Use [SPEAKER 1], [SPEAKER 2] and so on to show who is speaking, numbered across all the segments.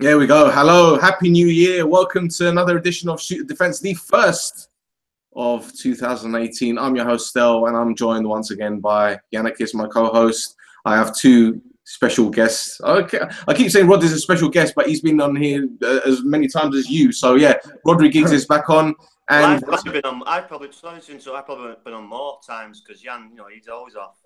[SPEAKER 1] There we go. Hello, happy new year. Welcome to another edition of Shoot the Defense, the first of 2018. I'm your host, Stel, and I'm joined once again by Yiannakis, my co-host. I have two special guests. Okay. I keep saying Rod is a special guest, but he's been on here as many times as you. So yeah, Rhodri Giggs is back on. And
[SPEAKER 2] I've probably been on more times because Jan, he's always off.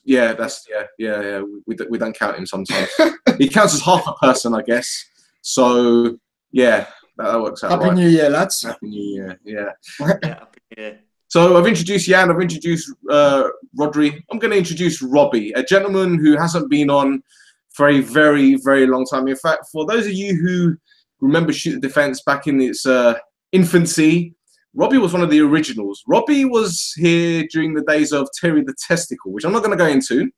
[SPEAKER 1] Yeah. We don't count him sometimes. He counts as half a person, I guess. So yeah, that works out.
[SPEAKER 3] Happy New Year, lads.
[SPEAKER 1] Happy New Year. Yeah.
[SPEAKER 2] Happy New Year.
[SPEAKER 1] So I've introduced Jan. I've introduced Rhodri. I'm going to introduce Robbie, a gentleman who hasn't been on for a very, very long time. In fact, for those of you who remember Shoot the Defense back in its infancy, Robbie was one of the originals. Robbie was here during the days of Terry the Testicle, which I'm not going to go into.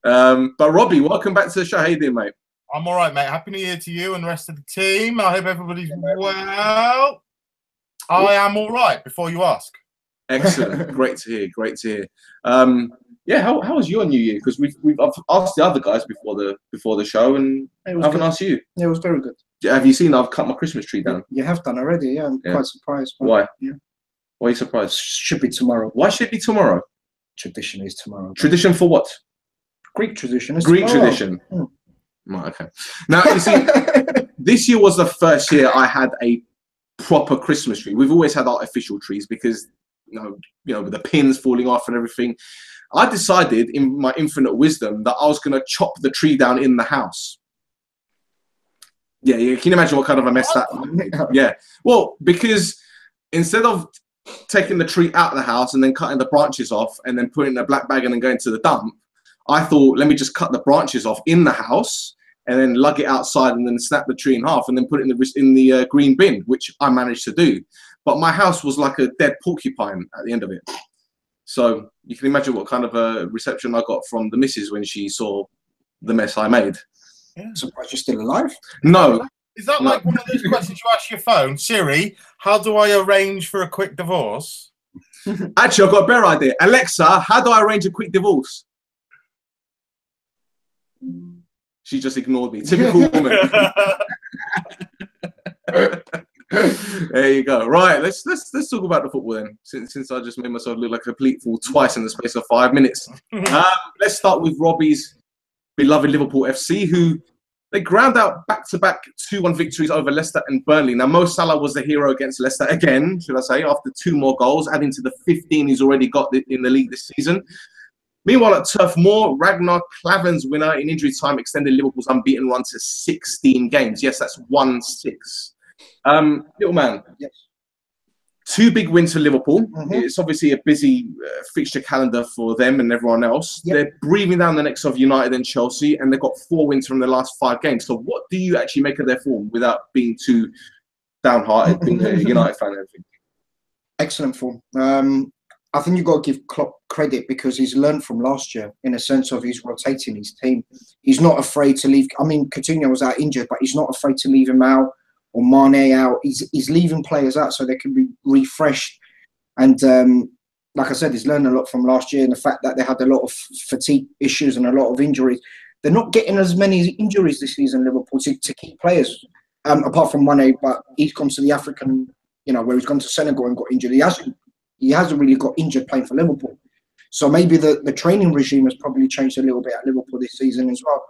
[SPEAKER 1] But Robbie, welcome back to the show. How you doing, mate?
[SPEAKER 3] I'm all right, mate. Happy New Year to you and the rest of the team. I hope everybody's well. I am all right, before you ask.
[SPEAKER 1] Excellent. Great to hear. Great to hear. Yeah, how was your New Year? Because I've asked the other guys before the show, and I haven't asked you.
[SPEAKER 4] Yeah, it was very good.
[SPEAKER 1] Have you seen I've cut my Christmas tree down?
[SPEAKER 4] You have done already, yeah. I'm quite surprised.
[SPEAKER 1] Why?
[SPEAKER 4] Yeah.
[SPEAKER 1] Why are you surprised?
[SPEAKER 4] Should be tomorrow.
[SPEAKER 1] Why should it be tomorrow?
[SPEAKER 4] Tradition is tomorrow.
[SPEAKER 1] Tradition for what?
[SPEAKER 4] Greek tradition.
[SPEAKER 1] Greek tradition. Right, okay. Now, you see, this year was the first year I had a proper Christmas tree. We've always had artificial trees because, you know, with the pins falling off and everything. I decided, in my infinite wisdom, that I was going to chop the tree down in the house. Yeah, you can imagine what kind of a mess that made. Yeah. Well, because instead of taking the tree out of the house and then cutting the branches off and then putting it in a black bag and then going to the dump, I thought, let me just cut the branches off in the house and then lug it outside and then snap the tree in half and then put it in the green bin, which I managed to do. But my house was like a dead porcupine at the end of it. So you can imagine what kind of a reception I got from the missus when she saw the mess I made.
[SPEAKER 4] Yeah. Surprised you're still alive?
[SPEAKER 1] No.
[SPEAKER 3] Is that like one of those questions you ask your phone? Siri, how do I arrange for a quick divorce?
[SPEAKER 1] Actually, I've got a better idea. Alexa, how do I arrange a quick divorce? She just ignored me. Typical woman. There you go. Right, let's talk about the football then. Since I just made myself look like a complete fool twice in the space of 5 minutes. Let's start with Robbie's beloved Liverpool FC, who they ground out back-to-back 2-1 victories over Leicester and Burnley. Now, Mo Salah was the hero against Leicester again, should I say, after 2 more goals, adding to the 15 he's already got in the league this season. Meanwhile, at Turf Moor, Ragnar Klavan's winner in injury time extended Liverpool's unbeaten run to 16 games. Yes, that's 1-6. Little man,
[SPEAKER 4] yes.
[SPEAKER 1] 2 big wins for Liverpool. It's obviously a busy fixture calendar for them and everyone else. Yep. They're breathing down the necks of United and Chelsea, and they've got 4 wins from the last 5 games. So what do you actually make of their form without being too downhearted, being a United fan and everything?
[SPEAKER 4] Excellent form. I think you've got to give Klopp credit because he's learned from last year in a sense of he's rotating his team. He's not afraid to leave. I mean, Coutinho was out injured, but he's not afraid to leave him out or Mane out. He's leaving players out so they can be refreshed. And like I said, he's learned a lot from last year and the fact that they had a lot of fatigue issues and a lot of injuries. They're not getting as many injuries this season, Liverpool, to keep players, apart from Mane, but he's gone to the African, where he's gone to Senegal and got injured. He hasn't really got injured playing for Liverpool. So maybe the training regime has probably changed a little bit at Liverpool this season as well.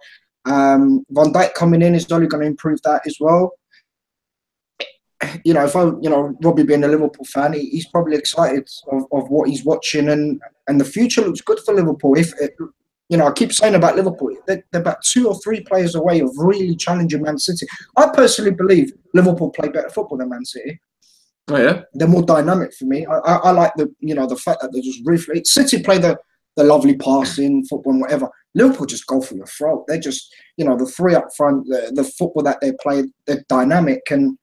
[SPEAKER 4] Van Dijk coming in is only going to improve that as well. If Robbie being a Liverpool fan, he's probably excited of what he's watching and the future looks good for Liverpool. I keep saying about Liverpool, they're about 2 or 3 players away of really challenging Man City. I personally believe Liverpool play better football than Man City.
[SPEAKER 1] Oh yeah, they're
[SPEAKER 4] more dynamic for me. I like the fact that they just briefly. City play the lovely passing football and whatever. Liverpool just go for your throat. They're just the 3 up front, the football that they play, they're dynamic and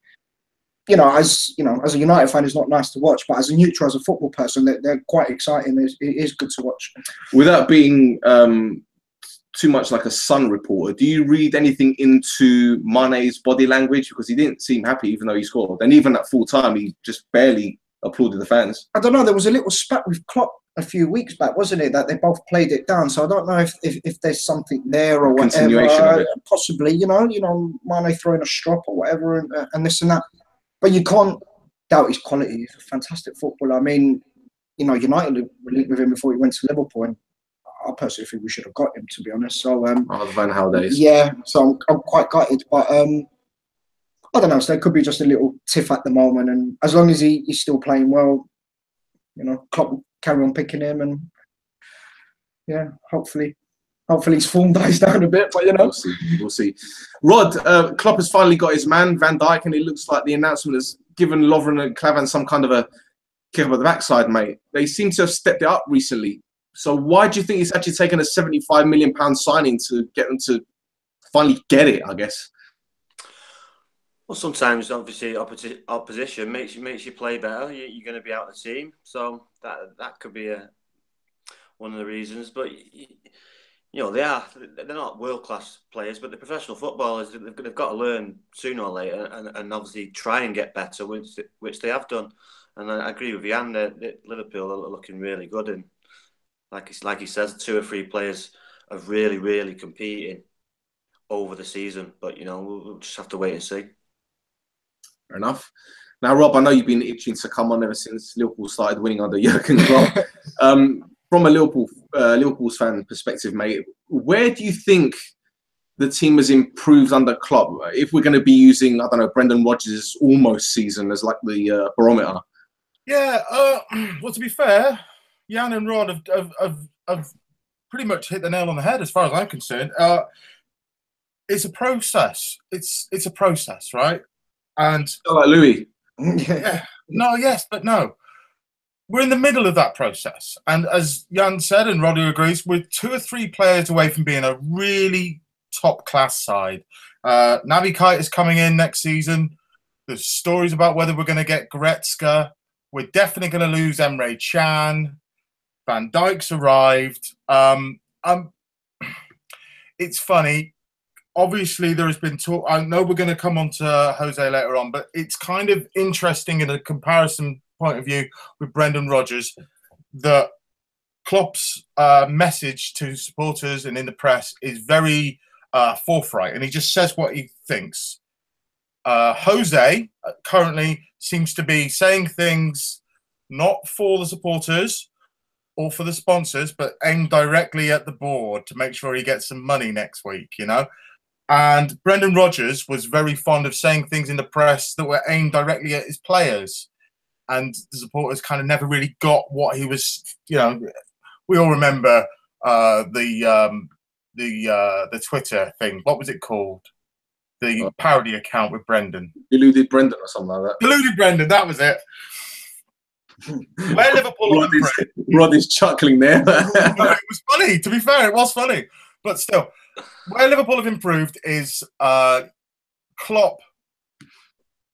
[SPEAKER 4] as a United fan, it's not nice to watch, but as a neutral, as a football person, they're quite exciting. It is good to watch.
[SPEAKER 1] Without being too much like a Sun reporter, do you read anything into Mane's body language? Because he didn't seem happy even though he scored. And even at full time, he just barely applauded the fans.
[SPEAKER 4] I don't know. There was a little spat with Klopp a few weeks back, wasn't it? That they both played it down. So I don't know if there's something there or whatever.
[SPEAKER 1] Continuation of it.
[SPEAKER 4] Possibly, Mane throwing a strop or whatever, and this and that. But you can't doubt his quality. He's a fantastic footballer. I mean, United were linked with him before he went to Liverpool, and I personally think we should have got him, to be honest. So,
[SPEAKER 1] Van Gaal days.
[SPEAKER 4] Yeah. So I'm quite gutted, but I don't know. So there could be just a little tiff at the moment, and as long as he's still playing well, Klopp will carry on picking him, and yeah, hopefully his form dies down a bit. But
[SPEAKER 1] we'll see. Rod, Klopp has finally got his man Van Dijk, and it looks like the announcement has given Lovren and Klavan some kind of a kick up the backside, mate. They seem to have stepped it up recently. So why do you think it's actually taken a £75 million signing to get them to finally get it? I guess.
[SPEAKER 2] Well, sometimes obviously opposition makes you play better. You're going to be out of the team, so that could be one of the reasons. But they're not world class players, but the professional footballers, they've got to learn sooner or later, and obviously try and get better, which they have done. And I agree with Jan that Liverpool are looking really good, and like he says, 2 or 3 players are really, really competing over the season. But we'll just have to wait and see.
[SPEAKER 1] Fair enough. Now, Rob, I know you've been itching to come on ever since Liverpool started winning under Jurgen Klopp. From a Liverpool's fan perspective, mate, where do you think the team has improved under Klopp? If we're going to be using, I don't know, Brendan Rodgers' almost season as like the barometer.
[SPEAKER 3] Yeah. Well, to be fair, Jan and Rod have pretty much hit the nail on the head as far as I'm concerned. It's a process. It's a process, right? And
[SPEAKER 1] like Louis.
[SPEAKER 3] Yeah. No, yes, but no. We're in the middle of that process. And as Jan said, and Robbie agrees, we're 2 or 3 players away from being a really top-class side. Naby Keita is coming in next season. There's stories about whether we're going to get Goretzka. We're definitely going to lose Emre Can. Van Dijk's arrived. It's funny. Obviously, there has been talk. I know we're going to come on to Jose later on, but it's kind of interesting in a comparison point of view with Brendan Rodgers that Klopp's message to supporters and in the press is very forthright, and he just says what he thinks. Jose currently seems to be saying things not for the supporters or for the sponsors, but aimed directly at the board to make sure he gets some money next week, And Brendan Rodgers was very fond of saying things in the press that were aimed directly at his players. And the supporters kind of never really got what he was, we all remember the Twitter thing. What was it called? The parody account with Brendan.
[SPEAKER 1] Deluded Brendan or something like that.
[SPEAKER 3] Deluded Brendan, that was it. Where Liverpool
[SPEAKER 1] Rod is chuckling there.
[SPEAKER 3] It was funny, to be fair, it was funny. But still, where Liverpool have improved is Klopp,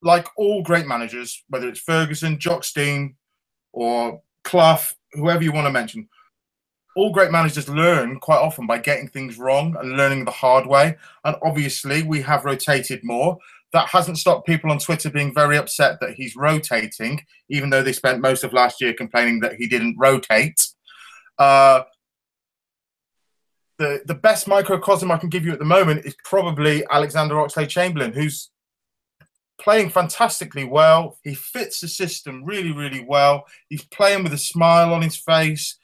[SPEAKER 3] like all great managers, whether it's Ferguson, Jock Stein, or Clough, whoever you want to mention, all great managers learn quite often by getting things wrong and learning the hard way. And obviously, we have rotated more. That hasn't stopped people on Twitter being very upset that he's rotating, even though they spent most of last year complaining that he didn't rotate. The best microcosm I can give you at the moment is probably Alexander Oxlade-Chamberlain, who's playing fantastically well. He fits the system really, really well. He's playing with a smile on his face.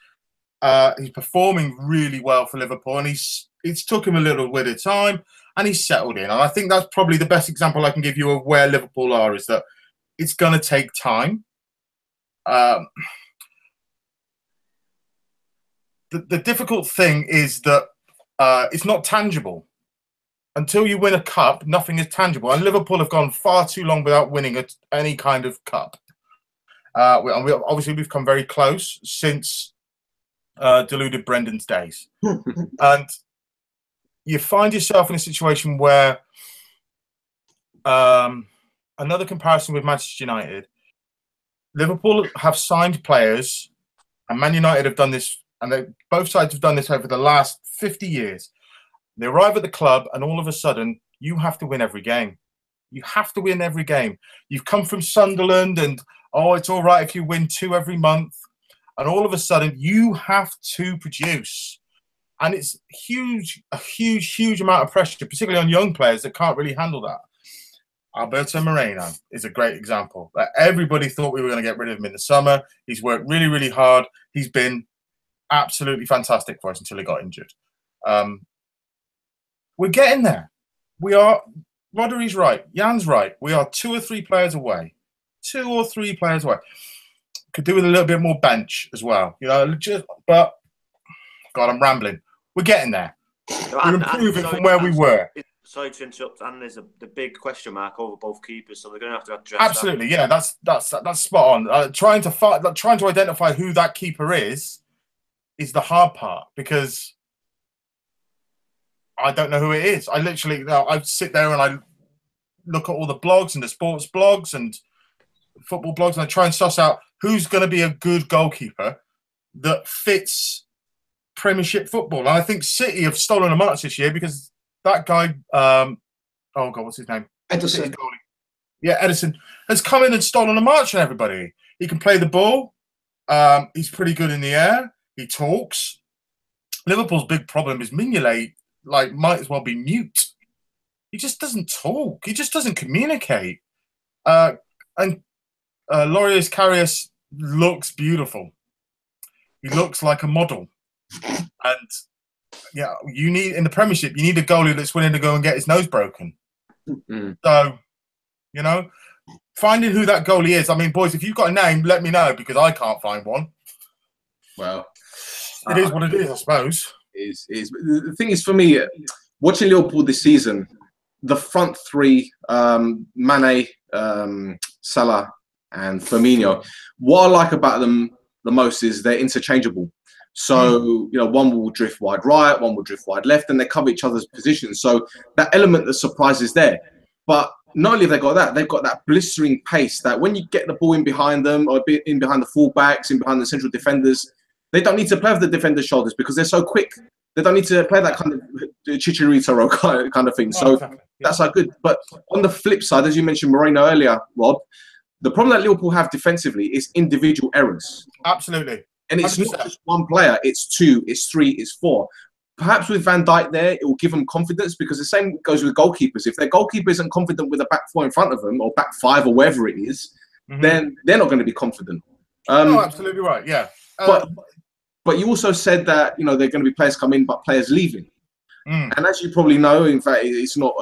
[SPEAKER 3] He's performing really well for Liverpool, and it's took him a little bit of time, and he's settled in. And I think that's probably the best example I can give you of where Liverpool are, is that it's going to take time. The difficult thing is that it's not tangible. Until you win a cup, nothing is tangible. And Liverpool have gone far too long without winning any kind of cup. Obviously, we've come very close since deluded Brendan's days. And you find yourself in a situation where another comparison with Manchester United, Liverpool have signed players, and Man United have done this, and both sides have done this over the last 50 years. They arrive at the club, and all of a sudden, you have to win every game. You have to win every game. You've come from Sunderland and, oh, it's all right if you win 2 every month. And all of a sudden, you have to produce. And it's a huge amount of pressure, particularly on young players that can't really handle that. Alberto Moreno is a great example. Everybody thought we were going to get rid of him in the summer. He's worked really, really hard. He's been absolutely fantastic for us until he got injured. We're getting there. We are. Rhodri's right. Jan's right. We are 2 or 3 players away. 2 or 3 players away. Could do with a little bit more bench as well. But God, I'm rambling. We're getting there. We're improving from where we were.
[SPEAKER 2] Sorry to interrupt, and there's the big question mark over both keepers, so they're going to have to address
[SPEAKER 3] absolutely, that. Yeah, that's spot on. Trying to identify who that keeper is the hard part, because I don't know who it is. I sit there and I look at all the blogs and the sports blogs and football blogs, and I try and suss out who's going to be a good goalkeeper that fits Premiership football. And I think City have stolen a march this year because that guy, oh God, what's his name?
[SPEAKER 4] Ederson.
[SPEAKER 3] Yeah, Ederson has come in and stolen a march on everybody. He can play the ball. He's pretty good in the air. He talks. Liverpool's big problem is Mignolet, might as well be mute. He just doesn't talk. He just doesn't communicate. And Loris Karius looks beautiful. He looks like a model. And yeah, you need in the Premiership, you need a goalie that's willing to go and get his nose broken. So, finding who that goalie is. I mean, boys, if you've got a name, let me know, because I can't find one.
[SPEAKER 1] Well,
[SPEAKER 3] it is what it is, I suppose.
[SPEAKER 1] The thing is, for me, watching Liverpool this season, the front 3, Mane, Salah, and Firmino, what I like about them the most is they're interchangeable. So, one will drift wide right, one will drift wide left, and they cover each other's positions. So that element of surprise is there. But not only have they got that, they've got that blistering pace that when you get the ball in behind them, or in behind the fullbacks, in behind the central defenders, they don't need to play with the defender's shoulders because they're so quick. They don't need to play that kind of Chicharito kind of thing. So that's how good. But on the flip side, as you mentioned Moreno earlier, Rob, the problem that Liverpool have defensively is individual errors.
[SPEAKER 3] Absolutely.
[SPEAKER 1] And it's 100%. Not just one player, it's 2, it's 3, it's 4. Perhaps with Van Dijk there, it will give them confidence, because the same goes with goalkeepers. If their goalkeeper isn't confident with a back 4 in front of them, or back 5 or wherever it is, then they're not going to be confident.
[SPEAKER 3] No, absolutely right, yeah.
[SPEAKER 1] But you also said that, they're going to be players coming, but players leaving. And as you probably know, in fact, it's not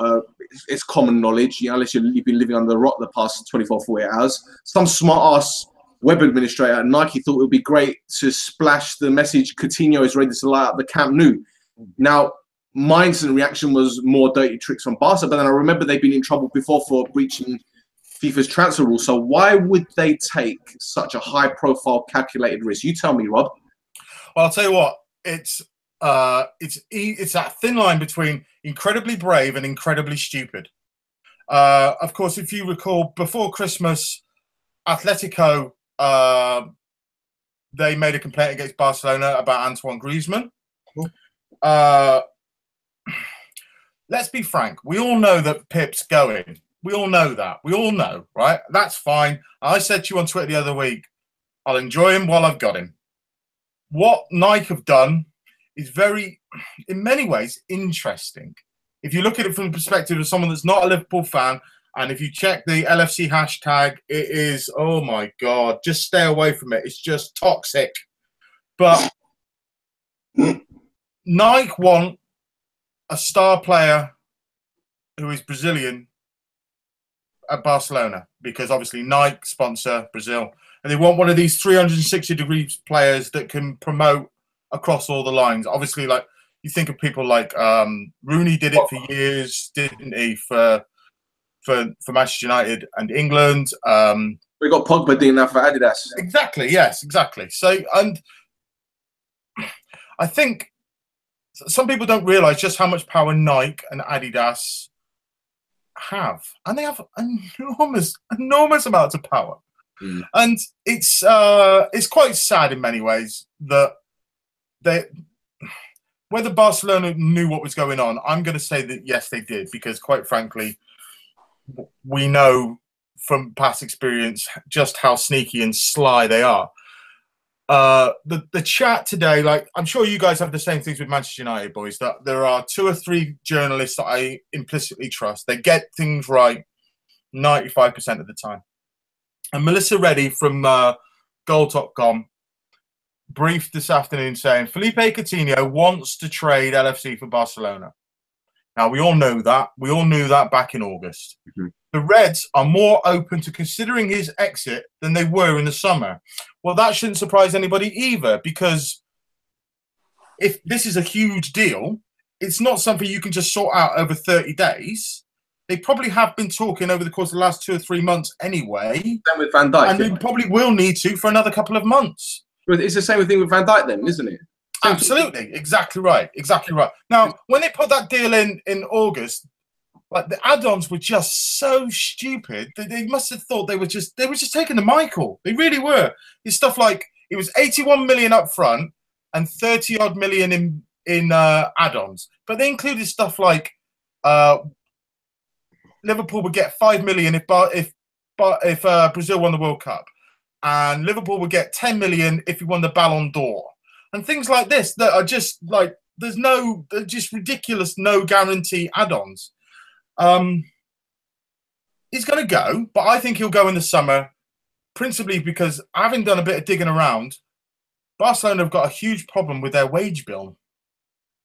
[SPEAKER 1] it's common knowledge, unless you've been living under the rock the past 24, 48 hours. Some smart-ass web administrator at Nike thought it would be great to splash the message Coutinho is ready to light up the Camp Nou. Now, my instant reaction was more dirty tricks from Barca, but then I remember they've been in trouble before for breaching FIFA's transfer rules. So why would they take such a high-profile, calculated risk? You tell me, Rob.
[SPEAKER 3] Well, I'll tell you what. It's that thin line between incredibly brave and incredibly stupid. Of course, if you recall, before Christmas, Atletico, they made a complaint against Barcelona about Antoine Griezmann. Let's be frank. We all know that Pip's going. We all know that. We all know, right? That's fine. I said to you on Twitter the other week, I'll enjoy him while I've got him. What Nike have done is very, in many ways, interesting. If you look at it from the perspective of someone that's not a Liverpool fan, and if you check the LFC hashtag, it is, oh my God, just stay away from it. It's just toxic. But Nike want a star player who is Brazilian at Barcelona, because obviously Nike sponsor Brazil. And they want one of these 360-degree players that can promote across all the lines. Obviously, like you think of people like Rooney did it for years, didn't he, for Manchester United and England.
[SPEAKER 1] We got Pogba doing that for Adidas.
[SPEAKER 3] Exactly, yes, exactly. So, and I think some people don't realise just how much power Nike and Adidas have. And they have enormous amounts of power. And it's quite sad in many ways that whether Barcelona knew what was going on, I'm going to say that yes, they did, because quite frankly, we know from past experience just how sneaky and sly they are. The chat today, like I'm sure you guys have the same things with Manchester United, boys, that there are 2 or 3 journalists that I implicitly trust. They get things right 95% of the time. And Melissa Reddy from Goal.com briefed this afternoon saying Felipe Coutinho wants to trade LFC for Barcelona. Now, we all know that. We all knew that back in August.
[SPEAKER 1] Mm-hmm.
[SPEAKER 3] The Reds are more open to considering his exit than they were in the summer. Well, that shouldn't surprise anybody either, because if this is a huge deal, it's not something you can just sort out over 30 days. They probably have been talking over the course of the last 2 or 3 months anyway.
[SPEAKER 1] Same with Van Dijk.
[SPEAKER 3] And they probably will need to for another couple of months.
[SPEAKER 1] But it's the same thing with Van Dijk then, isn't it?
[SPEAKER 3] Absolutely. Exactly right. Exactly right. Now, when they put that deal in August, like the add-ons were just so stupid that they must have thought they were just taking the Michael. They really were. It's stuff like it was 81 million up front and 30 odd million in add-ons. But they included stuff like Liverpool would get 5 million if Brazil won the World Cup, and Liverpool would get 10 million if he won the Ballon d'Or, and things like this that are just like they're just ridiculous, no guarantee add-ons. He's going to go, but I think he'll go in the summer, principally because having done a bit of digging around, Barcelona have got a huge problem with their wage bill.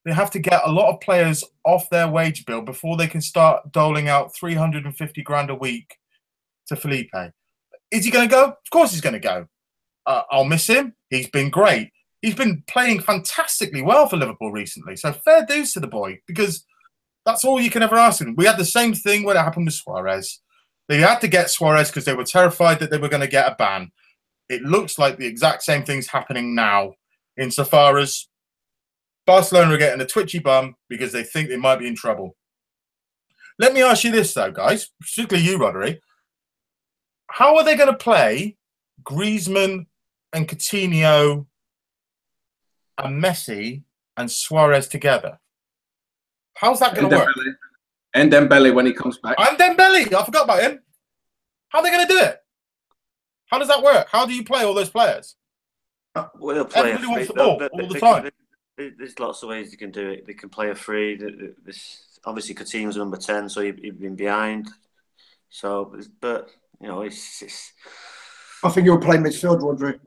[SPEAKER 3] They have to get a lot of players off their wage bill before they can start doling out 350 grand a week to Felipe. Is he going to go? Of course he's going to go. I'll miss him. He's been great. He's been playing fantastically well for Liverpool recently. So fair dues to the boy, because that's all you can ever ask him. We had the same thing when it happened with Suarez. They had to get Suarez because they were terrified that they were going to get a ban. It looks like the exact same thing's happening now, insofar as Barcelona are getting a twitchy bum because they think they might be in trouble. Let me ask you this, though, guys, particularly you, Rhodri. How are they going to play Griezmann and Coutinho and Messi and Suarez together? How's that going to work?
[SPEAKER 1] And Dembele when he comes back.
[SPEAKER 3] And Dembele, I forgot about him. How are they going to do it? How does that work? How do you play all those players?
[SPEAKER 2] Well, they'll play
[SPEAKER 3] Everybody wants the ball all the time.
[SPEAKER 2] There's lots of ways they can do it. They can play a free. Obviously, Coutinho's number 10, so he'd been behind. So, but you know, it's.
[SPEAKER 4] I think he'll play midfield, Rhodri.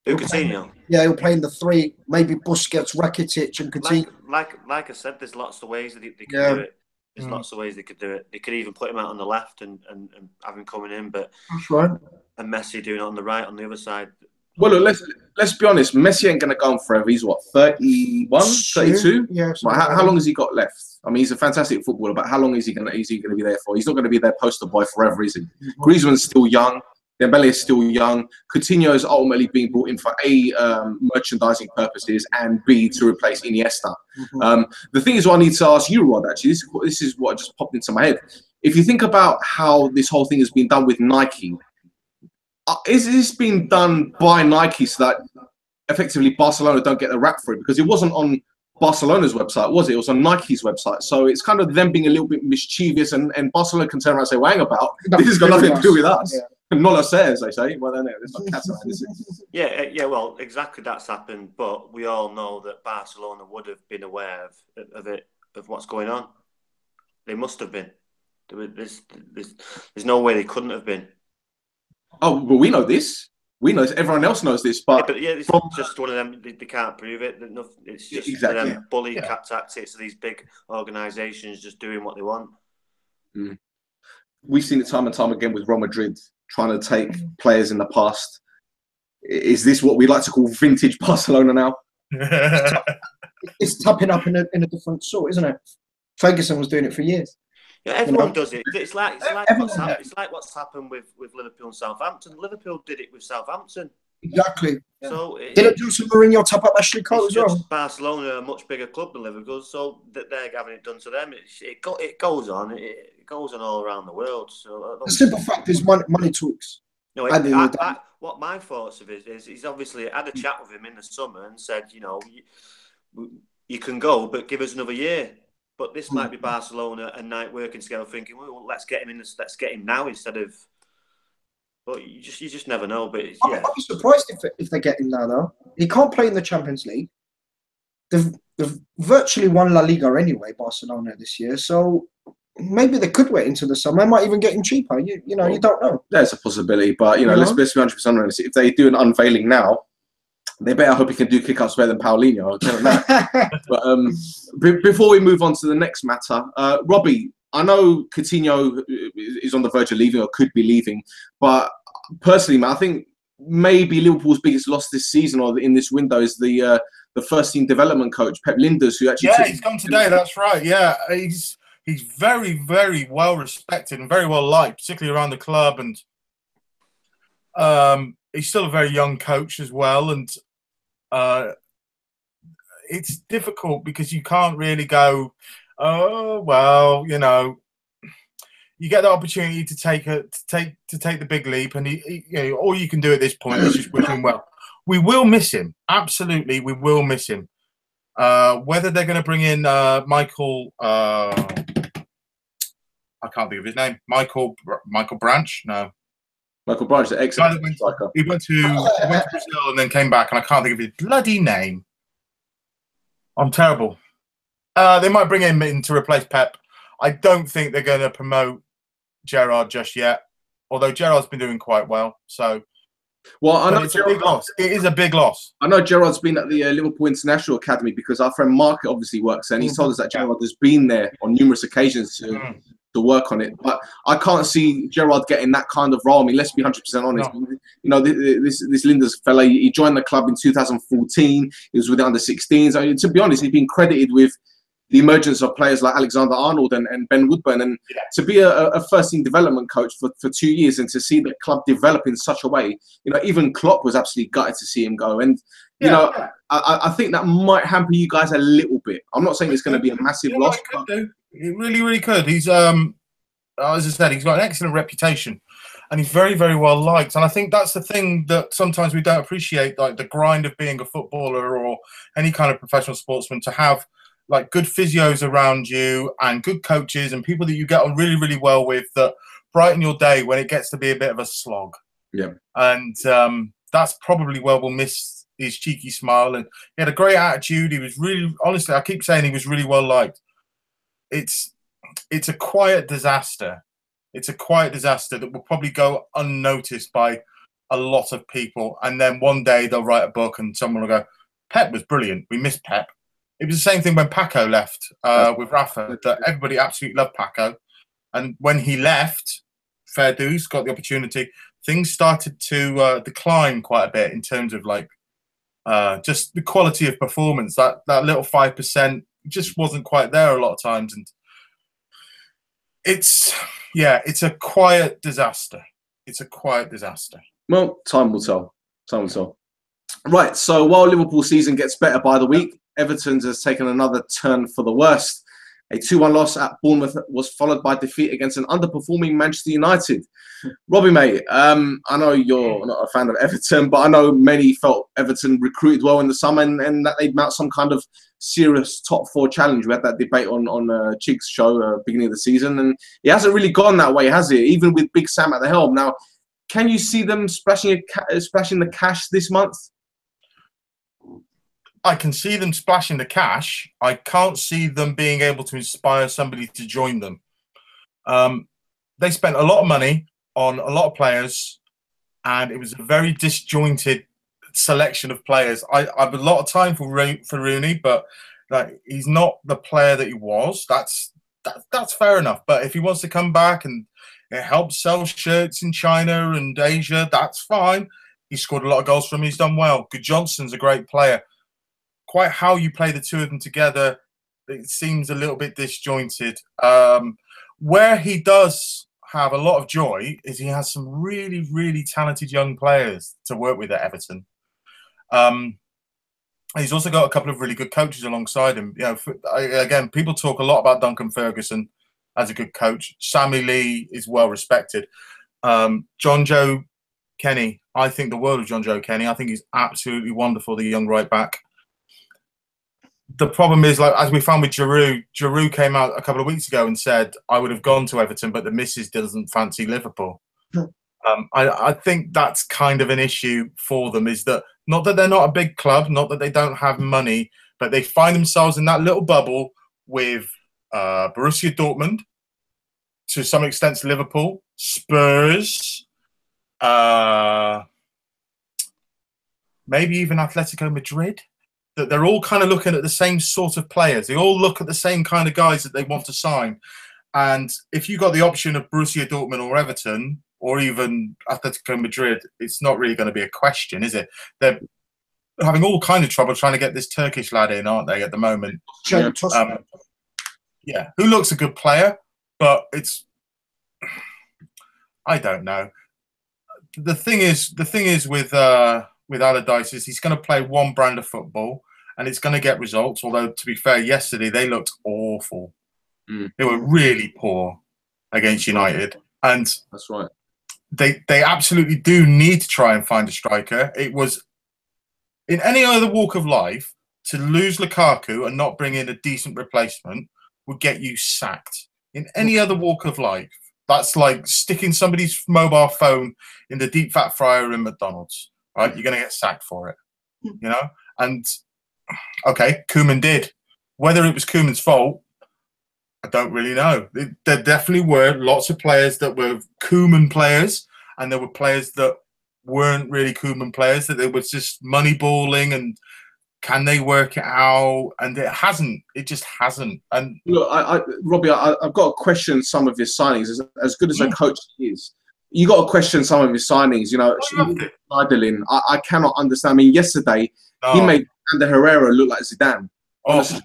[SPEAKER 2] Coutinho.
[SPEAKER 4] Yeah, he'll play in the 3. Maybe Busquets, Rakitic, and Coutinho.
[SPEAKER 2] Like I said, there's lots of ways that they can do it. There's lots of ways they could do it. They could even put him out on the left and have him coming in, but
[SPEAKER 4] that's right.
[SPEAKER 2] And Messi doing it on the right on the other side.
[SPEAKER 1] Well, look, let's be honest. Messi ain't going to go on forever. He's what, 31, 32?
[SPEAKER 4] Yeah.
[SPEAKER 1] How long has he got left? I mean, he's a fantastic footballer, but how long is he going to be there for? He's not going to be their poster boy forever, is he? Griezmann's still young. Dembele is still young. Coutinho is ultimately being brought in for A, merchandising purposes, and B, to replace Iniesta. The thing is, what I need to ask you, Rod, actually, this is what just popped into my head. If you think about how this whole thing has been done with Nike, is this being done by Nike so that effectively Barcelona don't get the rap for it? Because it wasn't on Barcelona's website, was it? It was on Nike's website. So it's kind of them being a little bit mischievous, and Barcelona can turn around and say, well, hang about, this has got nothing to do with us. Yeah. Not us, as they say. Well, then it's not cats around, is it?
[SPEAKER 2] Yeah, well, exactly that's happened. But we all know that Barcelona would have been aware of what's going on. They must have been. There's no way they couldn't have been.
[SPEAKER 1] Oh, well, we know this. We know this. Everyone else knows this. But
[SPEAKER 2] it's just one of them. They can't prove it. It's just one of them bully cat tactics of these big organisations just doing what they want.
[SPEAKER 1] We've seen it time and time again with Real Madrid trying to take players in the past. Is this what we like to call vintage Barcelona now?
[SPEAKER 4] It's tapping up in a different sort, isn't it? Ferguson was doing it for years.
[SPEAKER 2] Yeah, everyone does it. It's like what's happened with Liverpool and Southampton. Liverpool did it with Southampton.
[SPEAKER 4] Exactly.
[SPEAKER 2] Yeah. So
[SPEAKER 4] didn't Jose Mourinho tap up Ashley Cole as well?
[SPEAKER 2] Barcelona, a much bigger club than Liverpool, so that they're having it done to them. It goes on. It goes on all around the world. So
[SPEAKER 4] the simple fact is, money talks.
[SPEAKER 2] No, what my thoughts of it is, he's obviously had a chat with him in the summer and said, you know, you can go, but give us another year. But this might be Barcelona a night working together, thinking, well, let's get him in. Let's get him now instead of. But you just never know. But yeah,
[SPEAKER 4] I'd be surprised if they get him now. Though he can't play in the Champions League. They've virtually won La Liga anyway, Barcelona this year. So maybe they could wait until the summer. They might even get him cheaper. You don't know.
[SPEAKER 1] There's a possibility, but let's be 100% honest. If they do an unveiling now, they better hope he can do kick-ups better than Paulinho. I'll tell them that. But before we move on to the next matter, Robbie, I know Coutinho is on the verge of leaving or could be leaving, but personally, man, I think maybe Liverpool's biggest loss this season or in this window is the first team development coach, Pep Lijnders, who actually
[SPEAKER 3] he's come today. That's right. Yeah, he's very, very well respected and very well liked, particularly around the club, and he's still a very young coach as well, and it's difficult because you can't really go, oh well, you get the opportunity to take the big leap, and all you can do at this point is just wish him well. We will miss him, absolutely. We will miss him. Whether they're going to bring in Michael, I can't think of his name. Michael Branch, no.
[SPEAKER 1] Michael Branch, the excellent striker.
[SPEAKER 3] He went to Brazil and then came back, and I can't think of his bloody name. I'm terrible. They might bring him in to replace Pep. I don't think they're going to promote Gerrard just yet, although Gerrard's been doing quite well. So,
[SPEAKER 1] I know
[SPEAKER 3] it's a big loss. It is a big loss.
[SPEAKER 1] I know Gerrard's been at the Liverpool International Academy because our friend Mark obviously works there, and he's told us that Gerrard has been there on numerous occasions to work on it. But I can't see Gerrard getting that kind of role. I mean, let's be 100% honest. No. This Lijnders fella, he joined the club in 2014. He was with the under-16s. I mean, to be honest, he's been credited with the emergence of players like Alexander-Arnold and Ben Woodburn, and to be a first-team development coach for 2 years and to see the club develop in such a way, even Klopp was absolutely gutted to see him go. And I think that might hamper you guys a little bit. I'm not saying it's going to be a massive loss.
[SPEAKER 3] It really, really could. He's, as I said, he's got an excellent reputation, and he's very, very well liked. And I think that's the thing that sometimes we don't appreciate, like the grind of being a footballer or any kind of professional sportsman, to have like good physios around you and good coaches and people that you get on really, really well with that brighten your day when it gets to be a bit of a slog.
[SPEAKER 1] Yeah. And
[SPEAKER 3] that's probably where we'll miss his cheeky smile. And he had a great attitude. He was really, honestly, I keep saying he was really well liked. It's a quiet disaster. It's a quiet disaster that will probably go unnoticed by a lot of people. And then one day they'll write a book and someone will go, Pep was brilliant. We missed Pep. It was the same thing when Paco left with Rafa, that everybody absolutely loved Paco. And when he left, fair dues, got the opportunity, things started to decline quite a bit in terms of like just the quality of performance. That little 5% just wasn't quite there a lot of times. And it's a quiet disaster. It's a quiet disaster.
[SPEAKER 1] Well, time will tell. Time will tell. Right, so while Liverpool's season gets better by the week, Everton's has taken another turn for the worst. A 2-1 loss at Bournemouth was followed by defeat against an underperforming Manchester United. Robbie, mate, I know you're not a fan of Everton, but I know many felt Everton recruited well in the summer and that they'd mount some kind of serious top 4 challenge. We had that debate on Chig's show beginning of the season, and it hasn't really gone that way, has it? Even with Big Sam at the helm. Now, can you see them splashing the cash this month?
[SPEAKER 3] I can see them splashing the cash. I can't see them being able to inspire somebody to join them. They spent a lot of money on a lot of players, and it was a very disjointed selection of players. I have a lot of time for Rooney, but like, he's not the player that he was. That's fair enough. But if he wants to come back and it helps sell shirts in China and Asia, that's fine. He scored a lot of goals for him. He's done well. Good Johnson's a great player. Quite how you play the two of them together, it seems a little bit disjointed. Where he does have a lot of joy is he has some really, really talented young players to work with at Everton. He's also got a couple of really good coaches alongside him. Again, people talk a lot about Duncan Ferguson as a good coach. Sammy Lee is well respected. John Joe Kenny, I think the world of John Joe Kenny. I think he's absolutely wonderful, the young right back. the problem is, like, as we found with Giroud came out a couple of weeks ago and said, I would have gone to Everton, but the missus doesn't fancy Liverpool. I think that's kind of an issue for them, is that not that they're not a big club, not that they don't have money, but they find themselves in that little bubble with Borussia Dortmund, to some extent Liverpool, Spurs, maybe even Atletico Madrid. That they're all kind of looking at the same sort of players. They all look at the same kind of guys that they want to sign. And if you got the option of Borussia Dortmund or Everton, or even Atletico Madrid, it's not really going to be a question, is it? They're having all kinds of trouble trying to get this Turkish lad in, aren't they, at the moment? Yeah, who looks a good player, but it's, I don't know. The thing is with Allardyce is he's going to play one brand of football and it's going to get results. Although, to be fair, yesterday they looked awful. They were really poor against United, and
[SPEAKER 1] that's right.
[SPEAKER 3] They absolutely do need to try and find a striker. It was, in any other walk of life, to lose Lukaku and not bring in a decent replacement would get you sacked. In any other walk of life, that's like sticking somebody's mobile phone in the deep fat fryer in McDonald's. Right, you're going to get sacked for it, you know. And okay, Koeman did. Whether it was Koeman's fault, I don't really know. There definitely were lots of players that were Koeman players, and there were players that weren't really Koeman players. That they were just moneyballing, and can they work it out? And it hasn't. It just hasn't. And
[SPEAKER 1] look, Robbie, I've got to question some of his signings. As good as a coach is, you got to question some of his signings. You know, Schneiderlin, I cannot understand. I mean, yesterday he made Ander Herrera look like Zidane. Honestly,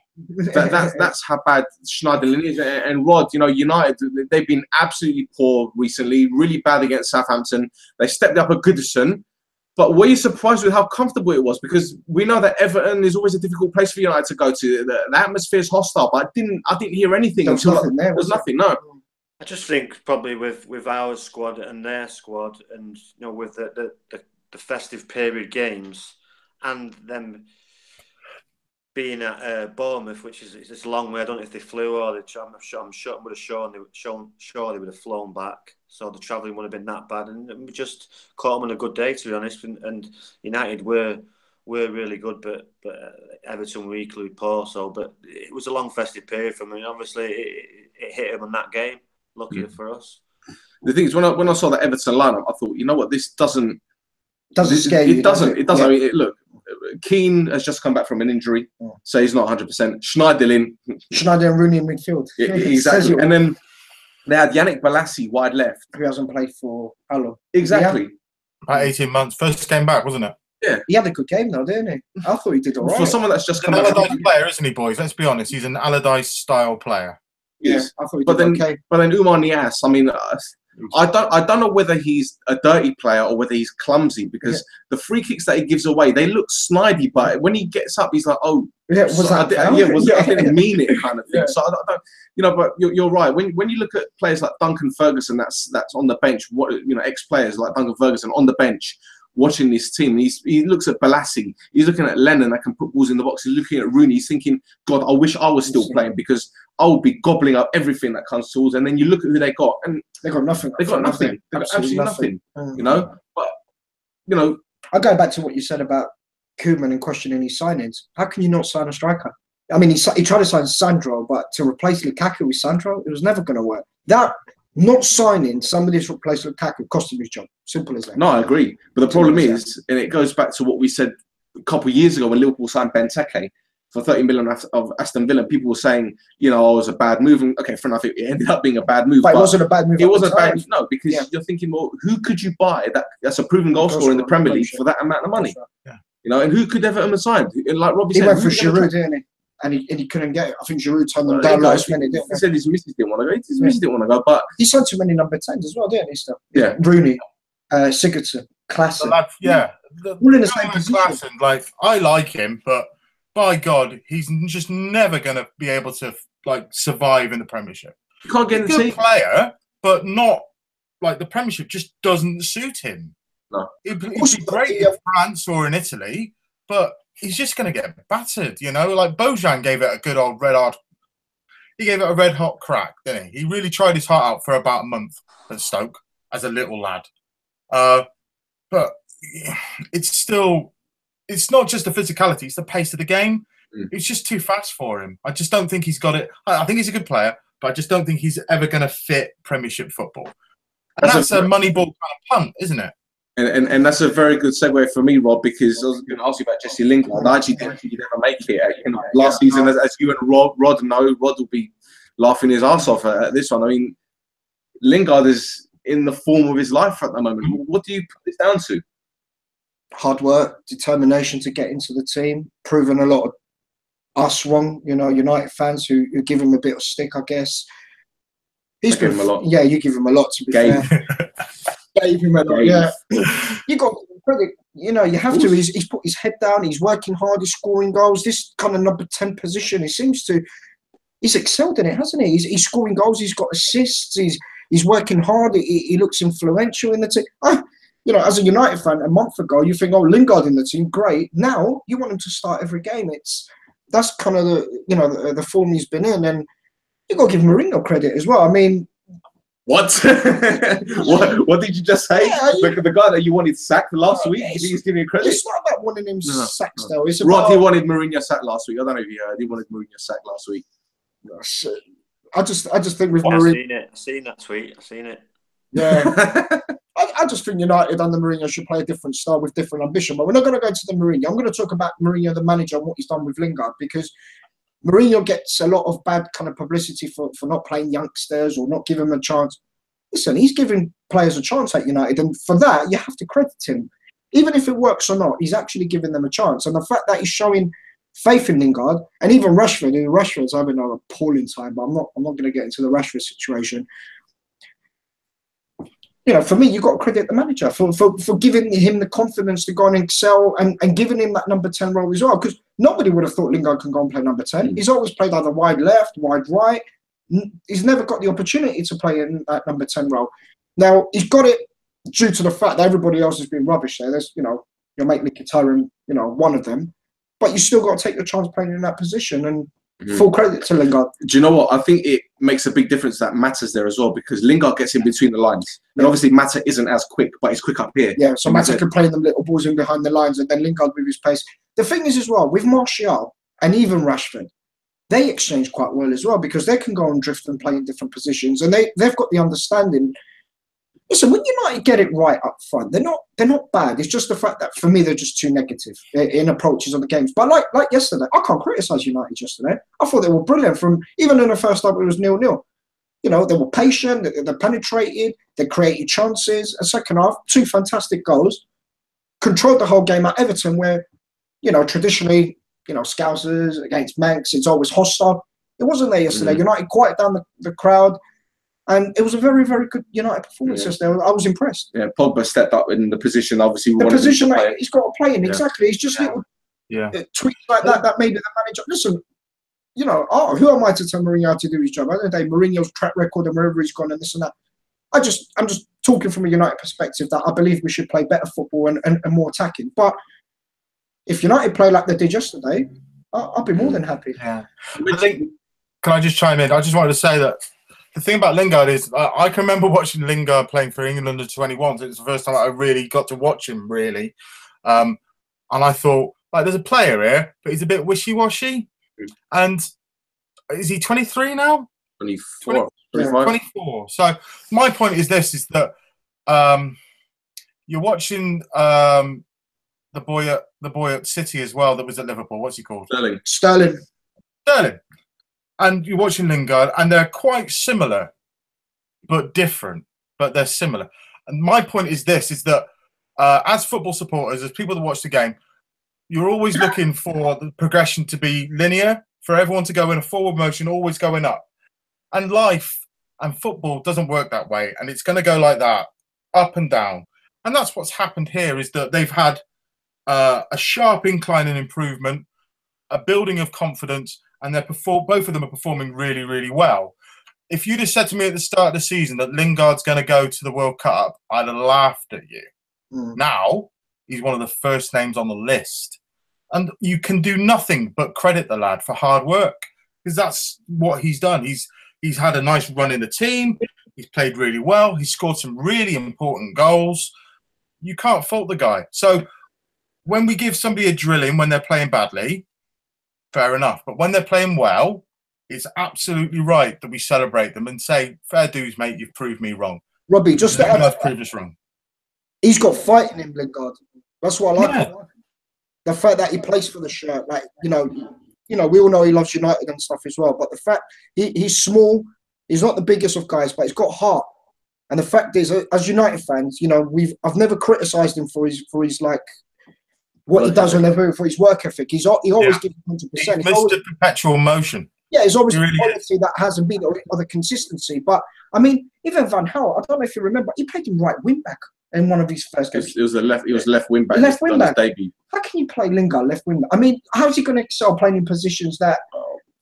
[SPEAKER 1] that's how bad Schneiderlin is. And Rod, you know, United, they've been absolutely poor recently, really bad against Southampton. They stepped up at Goodison. But were you surprised with how comfortable it was? Because we know that Everton is always a difficult place for United to go to. The atmosphere is hostile, but I didn't hear anything until there was nothing. No.
[SPEAKER 2] I just think probably with our squad and their squad, and you know, with the festive period games, and them being at Bournemouth, which is it's a long way. I don't know if they flew or I'm sure would have shown they would have flown back. So the travelling would have been that bad, and we just caught them on a good day, to be honest. And United were really good, but Everton were equally poor. So, but it was a long festive period for me. Obviously, it hit them on that game. Lucky for us.
[SPEAKER 1] The thing is, when I saw that Everton lineup, I thought, you know what, this doesn't
[SPEAKER 4] scare you.
[SPEAKER 1] It doesn't. Yeah. I mean, look, Keane has just come back from an injury, so he's not 100%. Schneiderlin
[SPEAKER 4] and Rooney in midfield.
[SPEAKER 1] Exactly. And then they had Yannick Bolasie wide left,
[SPEAKER 4] who hasn't played for how long?
[SPEAKER 1] Exactly.
[SPEAKER 3] About 18 months. First game back, wasn't it?
[SPEAKER 1] Yeah.
[SPEAKER 4] He had a good game though, didn't he? I thought he did all right.
[SPEAKER 1] For someone that's just come
[SPEAKER 3] back. He's an
[SPEAKER 1] back
[SPEAKER 3] Allardyce player, isn't he, boys? Let's be honest. He's an Allardyce style player.
[SPEAKER 1] Yes,
[SPEAKER 4] I thought he did okay.
[SPEAKER 1] But then Oumar Niasse, I mean, I don't know whether he's a dirty player or whether he's clumsy, because the free kicks that he gives away, they look snidey, but when he gets up, he's like, oh, I didn't mean it, kind of thing. So I don't, you know, but you're right. When you look at players like Duncan Ferguson, that's on the bench. Ex-players like Duncan Ferguson on the bench, watching this team, he looks at Bolasie, he's looking at Lennon that can put balls in the box, he's looking at Rooney, he's thinking, God, I wish I was still playing, because I would be gobbling up everything that comes towards. And then you look at who they got, and
[SPEAKER 4] they got nothing.
[SPEAKER 1] They got nothing. They got absolutely nothing. You know, but you know,
[SPEAKER 4] I'll go back to what you said about Koeman and questioning his signings. How can you not sign a striker? I mean, he tried to sign Sandro, but to replace Lukaku with Sandro, it was never going to work. That not signing somebody to replace Lukaku cost him his job. Simple as that.
[SPEAKER 1] No, I agree. But the problem is, and it goes back to what we said a couple of years ago when Liverpool signed Benteke for 30 million of Aston Villa. People were saying, you know, it was a bad move. And, okay, fair enough, it ended up being a bad move.
[SPEAKER 4] But it wasn't a bad move.
[SPEAKER 1] It wasn't a bad move, no, because you're thinking, well, who could you buy that's a proven goal scorer in the Premier League for that amount of money?
[SPEAKER 3] Yeah.
[SPEAKER 1] You know, and who could Everton have signed? Like Robbie said,
[SPEAKER 4] he went for Giroud, didn't he? And he couldn't get it. I think Giroud turned them down last minute, didn't he?
[SPEAKER 1] He said his missus didn't want to go. His missus didn't want to go, but
[SPEAKER 4] he signed too many number 10s as well, didn't he? Still,
[SPEAKER 1] yeah.
[SPEAKER 4] Rooney, Sigurdsson, Klassen.
[SPEAKER 3] All in the same position. Klassen, like, I like him, but by God, he's just never going to be able to survive in the Premiership.
[SPEAKER 1] You can't get
[SPEAKER 3] he's a good player, but not like the Premiership just doesn't suit him.
[SPEAKER 1] No,
[SPEAKER 3] he'd be great in France or in Italy, but he's just going to get battered, you know. Like Bojan gave it a good old red hot. He gave it a red hot crack, didn't he? He really tried his heart out for about a month at Stoke as a little lad. But it's not just the physicality; it's the pace of the game. It's just too fast for him. I just don't think he's got it. I think he's a good player, but I just don't think he's ever going to fit Premiership football. And that's a Moneyball kind of punt, isn't it?
[SPEAKER 1] And that's a very good segue for me, Rob, because I was going to ask you about Jesse Lingard. I actually didn't think he'd ever make it. Last season, as you and Rod know, Rod will be laughing his ass off at this one. I mean, Lingard is in the form of his life at the moment. What do you put this down to?
[SPEAKER 4] Hard work, determination to get into the team, proving a lot of us wrong, you know, United fans who give him a bit of stick, I guess. He's been
[SPEAKER 1] him a lot.
[SPEAKER 4] Yeah, you give him a lot, to be fair. Gave him a lot, yeah. You got credit, you know, you have to. He's put his head down, he's working hard, he's scoring goals. This kind of number 10 position, he's excelled in it, hasn't he? He's scoring goals, he's got assists, he's working hard, he looks influential in the team. You know, as a United fan, a month ago, you think, oh, Lingard in the team, great. Now, you want him to start every game. That's kind of the form he's been in, and you got to give Mourinho credit as well. I mean,
[SPEAKER 1] what? what did you just say? Yeah, the guy that you wanted sacked last week, he's giving you credit.
[SPEAKER 4] It's not about wanting him sacked, though. It's
[SPEAKER 1] about Rod, he wanted Mourinho sacked last week. I don't know if you heard. He wanted Mourinho sacked last week.
[SPEAKER 4] I just think with Mourinho,
[SPEAKER 2] I've seen that tweet. I've seen it.
[SPEAKER 4] Yeah. I just think United under Mourinho should play a different style with different ambition. But we're not going to go to the Mourinho. I'm going to talk about Mourinho, the manager, and what he's done with Lingard, because Mourinho gets a lot of bad kind of publicity for not playing youngsters or not giving them a chance. Listen, he's giving players a chance at United, and for that, you have to credit him. Even if it works or not, he's actually giving them a chance. And the fact that he's showing faith in Lingard, and even Rashford's having an appalling time, but I'm not going to get into the Rashford situation. You know, for me, you've got to credit the manager for giving him the confidence to go and excel and giving him that number 10 role as well. Because nobody would have thought Lingard can go and play number 10. He's always played either wide left, wide right. He's never got the opportunity to play in that number 10 role. Now, he's got it due to the fact that everybody else has been rubbish there. There's, you know, your mate Mkhitaryan, you know, one of them. But you still got to take your chance playing in that position, and full credit to Lingard.
[SPEAKER 1] Do you know what? I think it makes a big difference that Mata's there as well, because Lingard gets in between the lines. And obviously Mata isn't as quick, but he's quick up here.
[SPEAKER 4] Yeah, so Mata can play them little balls in behind the lines, and then Lingard with his pace. The thing is as well, with Martial and even Rashford, they exchange quite well as well, because they can go and drift and play in different positions, and they've got the understanding. Listen, when United get it right up front, they're not bad. It's just the fact that for me they're just too negative in approaches on the games. But like yesterday, I can't criticise United yesterday. I thought they were brilliant from even in the first half it was 0-0. You know, they were patient, they penetrated, they created chances. A second half, 2 fantastic goals, controlled the whole game at Everton, where, you know, traditionally, you know, Scousers against Manx, it's always hostile. It wasn't there yesterday. United quieted down the crowd. And it was a very, very good United performance yesterday. I was impressed.
[SPEAKER 1] Yeah, Pogba stepped up in the position, obviously.
[SPEAKER 4] The position that he's got to play in, exactly. It's just little tweets like that maybe the manager... Listen, you know, who am I to tell Mourinho how to do his job? I don't know, Mourinho's track record and wherever he's gone and this and that. I'm just talking from a United perspective that I believe we should play better football and more attacking. But if United play like they did yesterday, I'll be more than happy.
[SPEAKER 3] Yeah. I think, can I just chime in? I just wanted to say that the thing about Lingard is I can remember watching Lingard playing for England under 21s. It was the first time I really got to watch him, really. And I thought, like, there's a player here, but he's a bit wishy-washy. And is he 23 now?
[SPEAKER 1] 24.
[SPEAKER 3] 24. So my point is this, is that you're watching the boy at City as well that was at Liverpool. What's he called?
[SPEAKER 4] Sterling.
[SPEAKER 3] And you're watching Lingard, and they're quite similar, but different. But they're similar. And my point is this, is that as football supporters, as people that watch the game, you're always looking for the progression to be linear, for everyone to go in a forward motion, always going up. And life and football doesn't work that way. And it's going to go like that, up and down. And that's what's happened here, is that they've had a sharp incline in improvement, a building of confidence, and both of them are performing really, really well. If you'd have said to me at the start of the season that Lingard's going to go to the World Cup, I'd have laughed at you. Now, he's one of the first names on the list. And you can do nothing but credit the lad for hard work, because that's what he's done. He's had a nice run in the team. He's played really well. He's scored some really important goals. You can't fault the guy. So when we give somebody a drilling when they're playing badly, fair enough. But when they're playing well, it's absolutely right that we celebrate them and say, fair dues, mate, you've proved me wrong.
[SPEAKER 4] Robbie, just to add,
[SPEAKER 3] proved us wrong.
[SPEAKER 4] He's got fight in him, Lingard. That's what I like. Yeah. The fact that he plays for the shirt, like, you know, we all know he loves United and stuff as well. But the fact he's small, he's not the biggest of guys, but he's got heart. And the fact is, as United fans, you know, I've never criticised him for his like what he does on the for his work ethic. He always gives 100%.
[SPEAKER 3] He's Mr. Perpetual Motion.
[SPEAKER 4] Yeah, it's always
[SPEAKER 3] really
[SPEAKER 4] the quality that hasn't been or the consistency. But I mean, even Van Gaal, I don't know if you remember, he played him right wing back in one of his first games.
[SPEAKER 1] It was left wing back.
[SPEAKER 4] Left wing back.
[SPEAKER 1] Debut.
[SPEAKER 4] How can you play Lingard left wing back? I mean, how's he going to excel playing in positions that,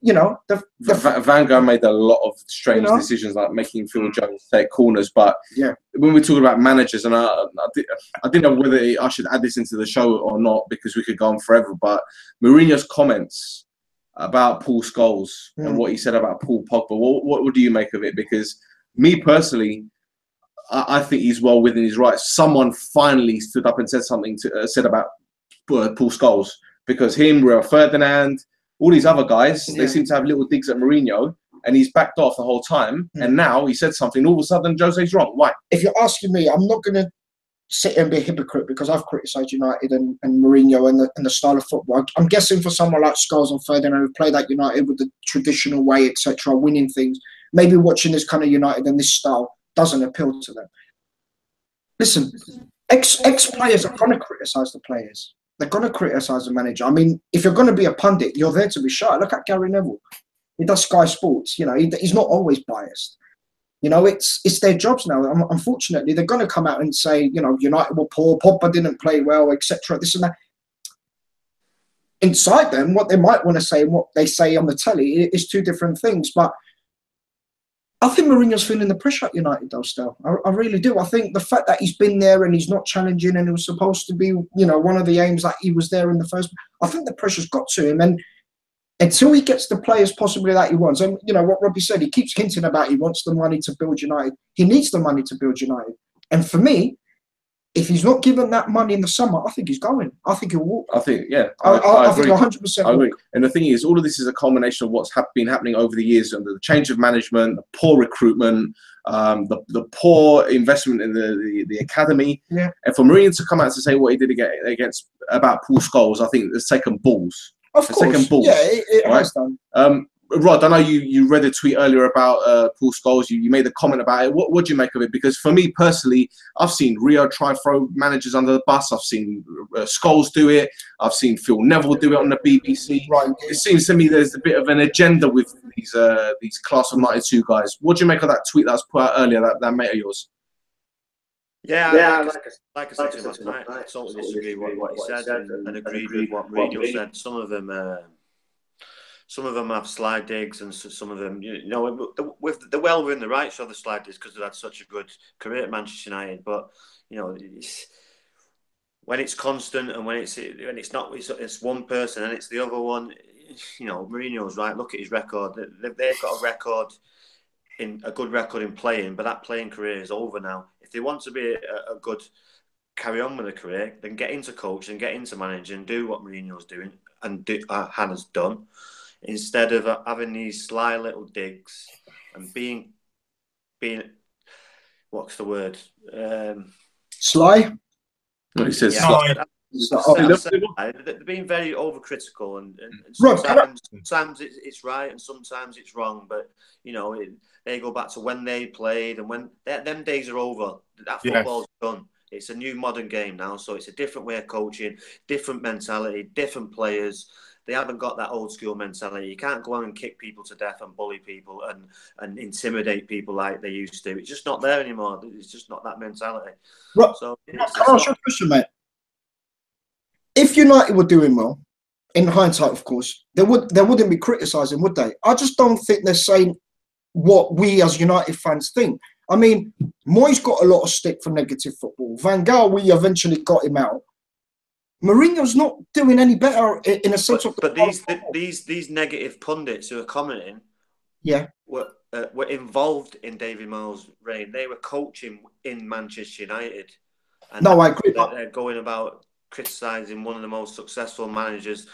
[SPEAKER 4] you know,
[SPEAKER 1] Van Gaal made a lot of strange decisions, like making Phil Jones take corners. But when we're talking about managers, and I didn't know whether I should add this into the show or not, because we could go on forever. But Mourinho's comments about Paul Scholes and what he said about Paul Pogba, what do you make of it? Because me personally, I think he's well within his rights. Someone finally stood up and said something said about Paul Scholes, because him, Rio Ferdinand, all these other guys, they seem to have little digs at Mourinho, and he's backed off the whole time. And now he said something, all of a sudden Jose's wrong. Why?
[SPEAKER 4] If you're asking me, I'm not going to sit here and be a hypocrite, because I've criticised United and Mourinho and the style of football. I'm guessing for someone like Scholes and Ferdinand, who played at United with the traditional way, etc., winning things, maybe watching this kind of United and this style doesn't appeal to them. Listen, ex-players are going to criticise the players. They're going to criticise the manager. I mean, if you're going to be a pundit, you're there to be shy. Look at Gary Neville. He does Sky Sports. You know, he's not always biased. You know, it's their jobs now. Unfortunately, they're going to come out and say, you know, United were poor, Pogba didn't play well, etc., this and that. Inside them, what they might want to say and what they say on the telly is two different things. But I think Mourinho's feeling the pressure at United, though, Stel. I really do. I think the fact that he's been there and he's not challenging, and it was supposed to be, you know, one of the aims that he was there in the first. I think the pressure's got to him, and until he gets the players possibly that he wants, and you know what Robbie said, he keeps hinting about he wants the money to build United. He needs the money to build United, and for me, if he's not given that money in the summer, I think he's going. I think he'll walk.
[SPEAKER 1] I think, yeah.
[SPEAKER 4] I think 100%.
[SPEAKER 1] I agree. And the thing is, all of this is a culmination of what's been happening over the years, under the change of management, the poor recruitment, the poor investment in the academy.
[SPEAKER 4] Yeah.
[SPEAKER 1] And for Mourinho to come out to say what he did against about Paul Scholes, I think it's taken balls.
[SPEAKER 4] Of course.
[SPEAKER 1] It's taken balls.
[SPEAKER 4] Yeah, it has done.
[SPEAKER 1] Rod, I know you read a tweet earlier about Paul Scholes. You made a comment about it. What do you make of it? Because for me personally, I've seen Rio try and throw managers under the bus. I've seen Scholes do it. I've seen Phil Neville do it on the BBC.
[SPEAKER 4] Right.
[SPEAKER 1] It seems to me there's a bit of an agenda with these class of 92 guys. What do you make of that tweet that was put out earlier, that mate of yours?
[SPEAKER 2] Yeah, like I said last night, I totally disagree with what he said and agreed with what Mourinho said. Some of them have slide digs, and some of them, you know, they're well within the rights of the slide digs because they've had such a good career at Manchester United. But you know, when it's constant and when it's not, it's one person and it's the other one. You know, Mourinho's right. Look at his record. They've got a good record in playing, but that playing career is over now. If they want to be a good carry on with a career, then get into coaching, get into managing, and do what Mourinho's doing and Hannah's done. Instead of having these sly little digs and being what's the word?
[SPEAKER 4] Sly?
[SPEAKER 1] No, he says
[SPEAKER 3] sly.
[SPEAKER 2] They're being very overcritical, and sometimes it's right and sometimes it's wrong. But you know, they go back to when they played, and when them days are over. That football's done. It's a new modern game now, so it's a different way of coaching, different mentality, different players. They haven't got that old school mentality. You can't go on and kick people to death and bully people and intimidate people like they used to. It's just not there anymore. It's just not that mentality.
[SPEAKER 4] Right.
[SPEAKER 2] So,
[SPEAKER 4] can I ask you a question, mate? If United were doing well, in hindsight, of course, they wouldn't be criticising, would they? I just don't think they're saying what we as United fans think. I mean, Moyes got a lot of stick for negative football. Van Gaal, we eventually got him out. Mourinho's not doing any better in a sense of.
[SPEAKER 2] But these negative pundits who are commenting, were involved in David Moyes' reign. They were coaching in Manchester United. And
[SPEAKER 4] no, I agree.
[SPEAKER 2] They're going about criticising one of the most successful managers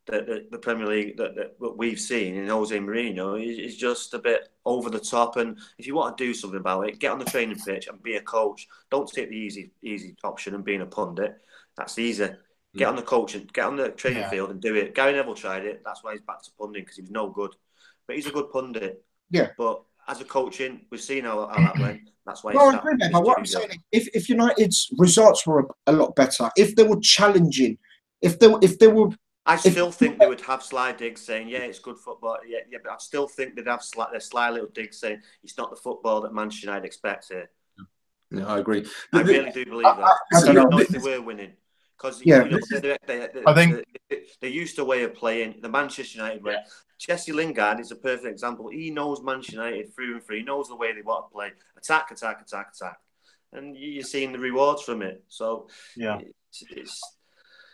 [SPEAKER 2] that the Premier League that we've seen in Jose Mourinho is just a bit over the top. And if you want to do something about it, get on the training pitch and be a coach. Don't take the easy option and being a pundit. That's easy. Get on the coach and get on the training field and do it. Gary Neville tried it. That's why he's back to pundit, because he was no good. But he's a good pundit.
[SPEAKER 4] Yeah.
[SPEAKER 2] But as a coaching, we've seen how that went. That's why.
[SPEAKER 4] No, I agree, mate. But what I'm saying, if United's results were a lot better, if they were challenging, if they were.
[SPEAKER 2] I still think they would have sly digs saying, "Yeah, it's good football." Yeah, but I still think they'd have their sly little digs saying, "It's not the football that Manchester United expects here."
[SPEAKER 1] Yeah, I agree.
[SPEAKER 2] I really do believe that. I don't know if they were winning, because I
[SPEAKER 3] think
[SPEAKER 2] they're used to a way of playing the Manchester United way. Jesse Lingard is a perfect example. He knows Manchester United through and through. He knows the way they want to play: attack, attack, attack, attack, and you're seeing the rewards from it. So it's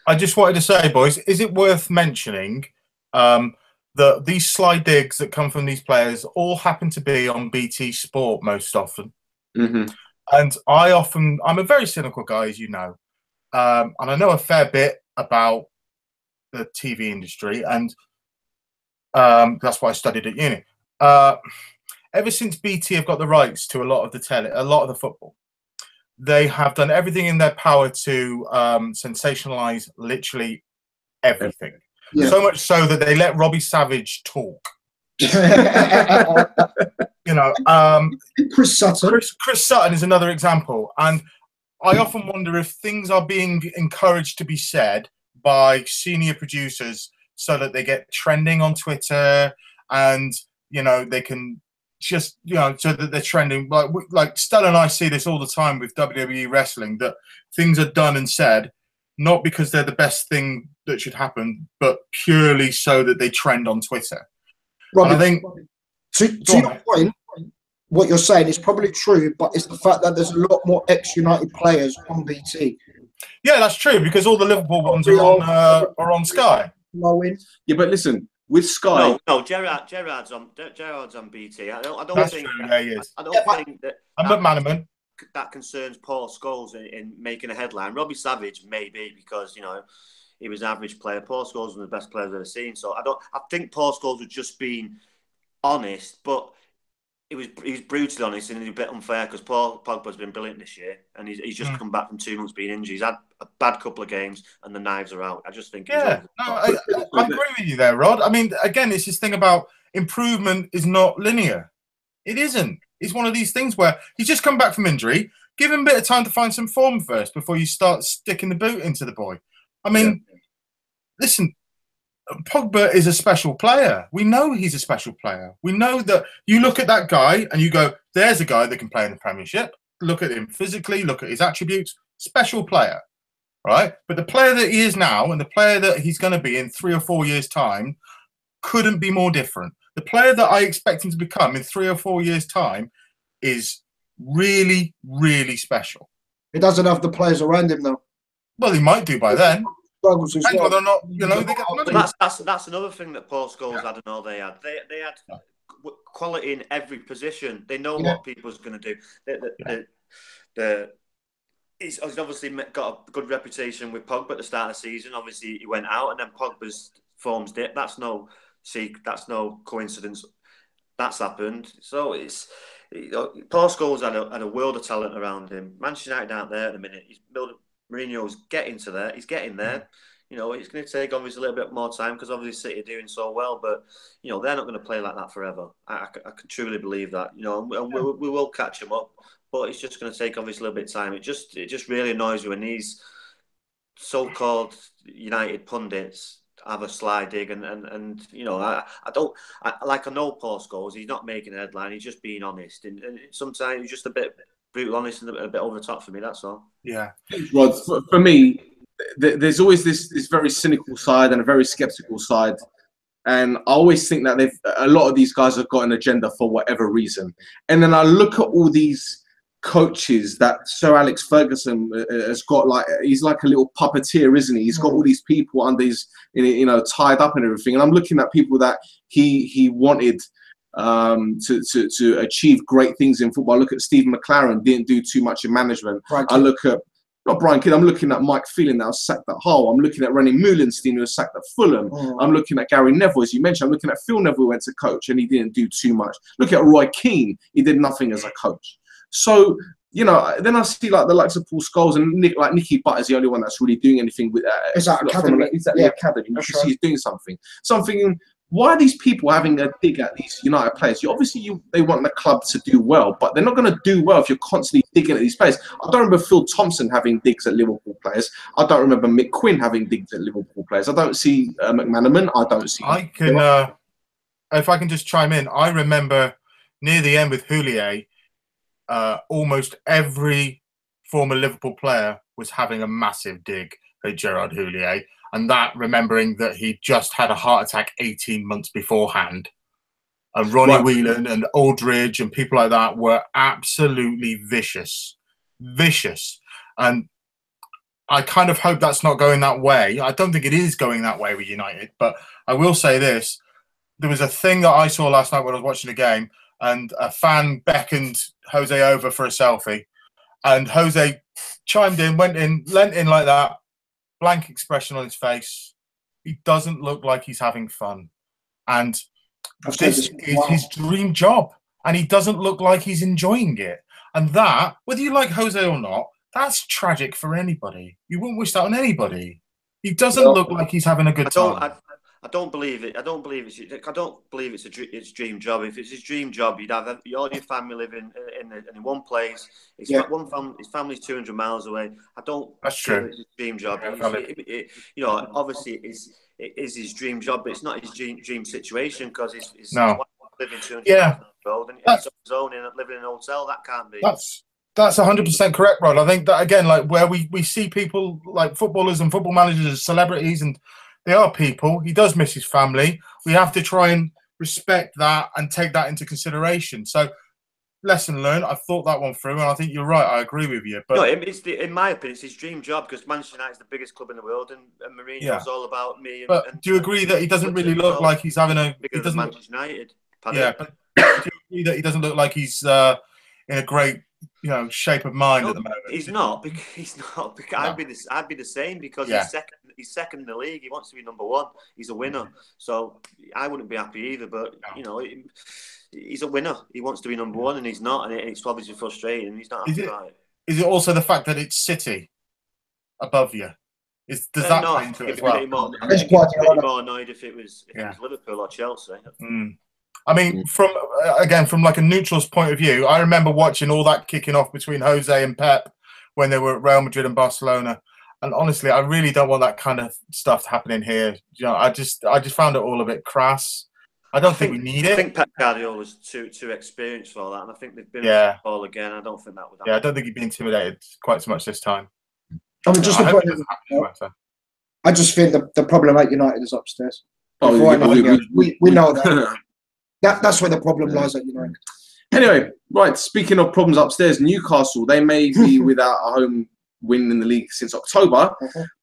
[SPEAKER 3] I just wanted to say, boys, is it worth mentioning that these sly digs that come from these players all happen to be on BT Sport most often?
[SPEAKER 1] Mm-hmm.
[SPEAKER 3] And I'm a very cynical guy, as you know, and I know a fair bit about the TV industry, and that's why I studied at uni. Ever since BT have got the rights to a lot of the football, they have done everything in their power to sensationalize literally everything. Yeah. So much so that they let Robbie Savage talk.
[SPEAKER 4] Chris Sutton.
[SPEAKER 3] Chris Sutton is another example. And I often wonder if things are being encouraged to be said by senior producers so that they get trending on Twitter, and they can just so that they're trending. Like Stel and I see this all the time with WWE wrestling, that things are done and said not because they're the best thing that should happen, but purely so that they trend on Twitter.
[SPEAKER 4] Robbie, I think to your point, what you're saying is probably true, but it's the fact that there's a lot more ex-United players on BT.
[SPEAKER 3] Yeah, that's true, because all the Liverpool ones are on Sky.
[SPEAKER 1] Yeah, but listen, with Sky,
[SPEAKER 2] no, Gerrard's on BT. I don't
[SPEAKER 3] that's
[SPEAKER 2] think.
[SPEAKER 3] True. Yeah, he is.
[SPEAKER 2] I don't think that.
[SPEAKER 3] I'm McManaman.
[SPEAKER 2] That concerns Paul Scholes in making a headline. Robbie Savage maybe, because he was an average player. Paul Scholes was one of the best players I've ever seen. So I think Paul Scholes was just being honest, but he was brutally honest, and he's a bit unfair because Paul Pogba's been brilliant this year, and he's just come back from 2 months being injured. He's had a bad couple of games, and the knives are out. I just think.
[SPEAKER 3] Yeah, I agree with you there, Rod. I mean, again, it's this thing about improvement is not linear. It isn't. It's one of these things where he's just come back from injury. Give him a bit of time to find some form first before you start sticking the boot into the boy. I mean, listen, Pogba is a special player. We know he's a special player. We know that you look at that guy and you go, there's a guy that can play in the Premiership. Look at him physically, look at his attributes. Special player, right? But the player that he is now and the player that he's going to be in 3 or 4 years' time couldn't be more different. The player that I expect him to become in 3 or 4 years' time is really, really special.
[SPEAKER 4] He doesn't have the players around him, though.
[SPEAKER 3] Well, he might do by then.
[SPEAKER 4] Struggles as well.
[SPEAKER 3] Whether or not, they get the money.
[SPEAKER 2] That's another thing that Paul Scholes had and all they had. They had quality in every position. They know what people's going to do. He's obviously got a good reputation with Pogba at the start of the season. Obviously, he went out, and then Pogba's forms dipped. That's no coincidence. That's happened. So it's Paul Scholes had a world of talent around him. Manchester United aren't there at the minute. Mourinho's getting to there. He's getting there. It's going to take obviously a little bit more time because obviously City are doing so well, but they're not going to play like that forever. I can truly believe that. And we will catch them up, but it's just going to take obviously a little bit of time. It just really annoys me when these so-called United pundits have a sly dig, and I know Paul Scholes. He's not making a headline. He's just being honest, and sometimes he's just a bit brutal honest and a bit over the top for me. That's all.
[SPEAKER 3] Yeah.
[SPEAKER 1] Rod, for me, there's always this very cynical side and a very skeptical side, and I always think that a lot of these guys have got an agenda for whatever reason. And then I look at all these coaches that Sir Alex Ferguson has got, like, he's like a little puppeteer, isn't he? He's got all these people under his, tied up and everything. And I'm looking at people that he wanted to achieve great things in football. I look at Stephen McClaren, didn't do too much in management.
[SPEAKER 4] Right.
[SPEAKER 1] I look at not Brian Kidd. I'm looking at Mike Phelan that was sacked at Hull. I'm looking at Rennie Moulenstein who was sacked at Fulham. I'm looking at Gary Neville, as you mentioned. I'm looking at Phil Neville who went to coach and he didn't do too much. Look at Roy Keane. He did nothing as a coach. So, then I see like the likes of Paul Scholes and Nicky Butt is the only one that's really doing anything with that.
[SPEAKER 4] Is that academy?
[SPEAKER 1] Exactly, yeah. Academy. You see he's doing something. Why are these people having a dig at these United players? They want the club to do well, but they're not going to do well if you're constantly digging at these players. I don't remember Phil Thompson having digs at Liverpool players. I don't remember Mick Quinn having digs at Liverpool players. I don't see McManaman. I don't see.
[SPEAKER 3] If I can just chime in, I remember near the end with Houllier, almost every former Liverpool player was having a massive dig at Gerard Houllier. And that, remembering that he just had a heart attack 18 months beforehand. And Ronnie Whelan and Aldridge and people like that were absolutely vicious. Vicious. And I kind of hope that's not going that way. I don't think it is going that way with United. But I will say this. There was a thing that I saw last night when I was watching the game, and a fan beckoned Jose over for a selfie. And Jose chimed in, went in, leant in like that. Blank expression on his face. He doesn't look like he's having fun. And this is his dream job. And he doesn't look like he's enjoying it. And that, whether you like Jose or not, that's tragic for anybody. You wouldn't wish that on anybody. He doesn't look like he's having a good time.
[SPEAKER 2] I don't believe it. I don't believe it's his dream job. If it's his dream job, you'd have all your family living in one place. His family's 200 miles away. I don't.
[SPEAKER 3] That's true.
[SPEAKER 2] It's his dream job. Obviously, it is his dream job, but it's not his dream situation because his wife living 200 miles on the road and he's on his own and living in a hotel. That can't be.
[SPEAKER 3] That's 100% correct, Rod. I think that again, like where we see people like footballers and football managers as celebrities and. They are people. He does miss his family. We have to try and respect that and take that into consideration. So, lesson learned. I've thought that one through, and I think you're right. I agree with you. But
[SPEAKER 2] no, in my opinion, it's his dream job because Manchester United is the biggest club in the world, and Mourinho's all about me.
[SPEAKER 3] But do you agree that he doesn't really look like he's having a?
[SPEAKER 2] Because of Manchester United. Pardon?
[SPEAKER 3] Yeah, but do you agree that he doesn't look like he's in a great, shape of mind at the moment?
[SPEAKER 2] He's not. He's not. I'd be the same because he's second in the league. He wants to be number one. He's a winner. So I wouldn't be happy either. But he's a winner. He wants to be number one, and he's not. And it's obviously frustrating. And he's not happy about it. Is
[SPEAKER 3] it also the fact that it's City above you? Does that play into it as well?
[SPEAKER 2] I'd be more annoyed if it was Liverpool or Chelsea.
[SPEAKER 3] I mean, from like a neutral's point of view, I remember watching all that kicking off between Jose and Pep when they were at Real Madrid and Barcelona. And honestly, I really don't want that kind of stuff happening here. I just found it all a bit crass. I think we need it.
[SPEAKER 2] I think Pep Guardiola was too experienced for that, and I think they've been all again. I don't think that would happen.
[SPEAKER 3] Yeah, I don't think he'd be intimidated quite so much this time.
[SPEAKER 4] I mean, I just think the problem at United is upstairs. We know that. That's where the problem lies at United.
[SPEAKER 1] Anyway, right, speaking of problems upstairs, Newcastle, they may be without a home win in the league since October,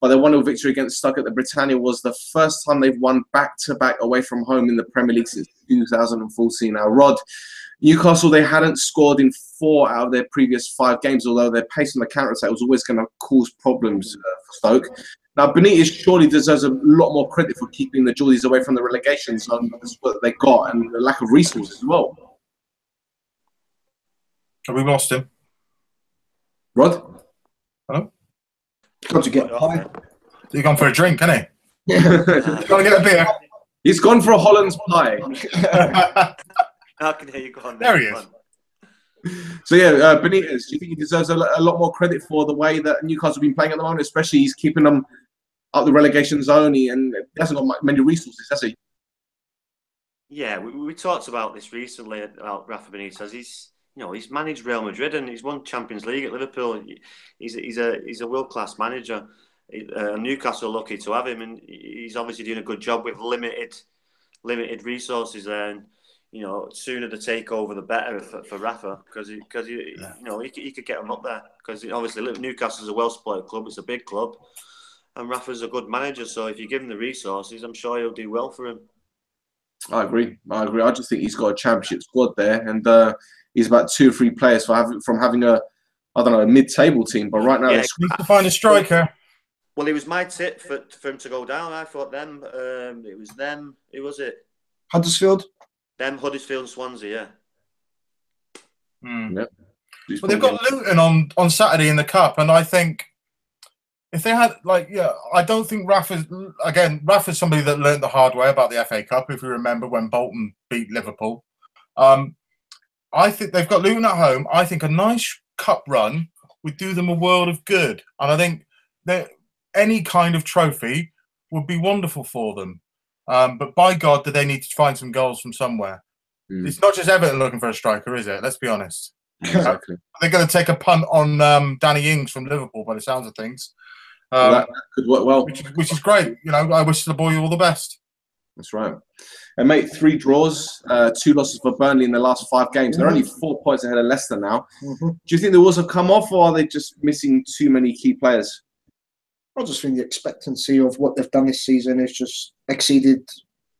[SPEAKER 1] but their 1-0 victory against Stoke at the Britannia was the first time they've won back-to-back away from home in the Premier League since 2014. Now, Rod, Newcastle, they hadn't scored in 4 out of their previous 5 games, although their pace on the counter-attack was always going to cause problems for Stoke. Now, Benitez surely deserves a lot more credit for keeping the Geordies away from the relegation zone. That's what they got, and the lack of resources as well.
[SPEAKER 3] Have we lost him?
[SPEAKER 1] Rod?
[SPEAKER 3] Hello?
[SPEAKER 4] Got to get high.
[SPEAKER 3] He's gone for a drink, hasn't he? He's going to get a beer.
[SPEAKER 1] He's gone for a Hollands pie.
[SPEAKER 2] I can hear you go on.
[SPEAKER 3] There he is.
[SPEAKER 1] So, Benitez, do you think he deserves a lot more credit for the way that Newcastle have been playing at the moment, especially he's keeping them up the relegation zone and he hasn't got many resources, has he?
[SPEAKER 2] Yeah, we talked about this recently about Rafa Benitez. He's managed Real Madrid and he's won Champions League at Liverpool. He's a world-class manager. Newcastle are lucky to have him, and he's obviously doing a good job with limited resources there. And sooner the takeover, the better for Rafa, because he could get him up there. Because obviously Newcastle's a well-supported club. It's a big club, and Rafa's a good manager. So if you give him the resources, I'm sure he'll do well for him.
[SPEAKER 1] I agree. I just think he's got a championship squad there, and he's about 2 or 3 players from having a mid-table team. But right now,
[SPEAKER 3] needs to find a striker.
[SPEAKER 2] Well, it was my tip for him to go down. I thought them. It was them. Who was it?
[SPEAKER 4] Huddersfield.
[SPEAKER 2] Them, Huddersfield and Swansea. Yeah.
[SPEAKER 1] Yep.
[SPEAKER 3] Well, they've got Luton on Saturday in the cup, and I think if they had I don't think Rafa's somebody that learned the hard way about the FA Cup. If you remember when Bolton beat Liverpool, I think they've got Luton at home. I think a nice cup run would do them a world of good, and I think that any kind of trophy would be wonderful for them. But by God, do they need to find some goals from somewhere? It's not just Everton looking for a striker, is it? Let's be honest.
[SPEAKER 1] Exactly.
[SPEAKER 3] They're going to take a punt on Danny Ings from Liverpool, by the sounds of things.
[SPEAKER 1] That could work well.
[SPEAKER 3] Which is great. I wish the boy all the best.
[SPEAKER 1] That's right. And mate, 3 draws, 2 losses for Burnley in the last 5 games. They're only 4 points ahead of Leicester now. Do you think the Wolves have come off, or are they just missing too many key players?
[SPEAKER 4] I just think the expectancy of what they've done this season has just exceeded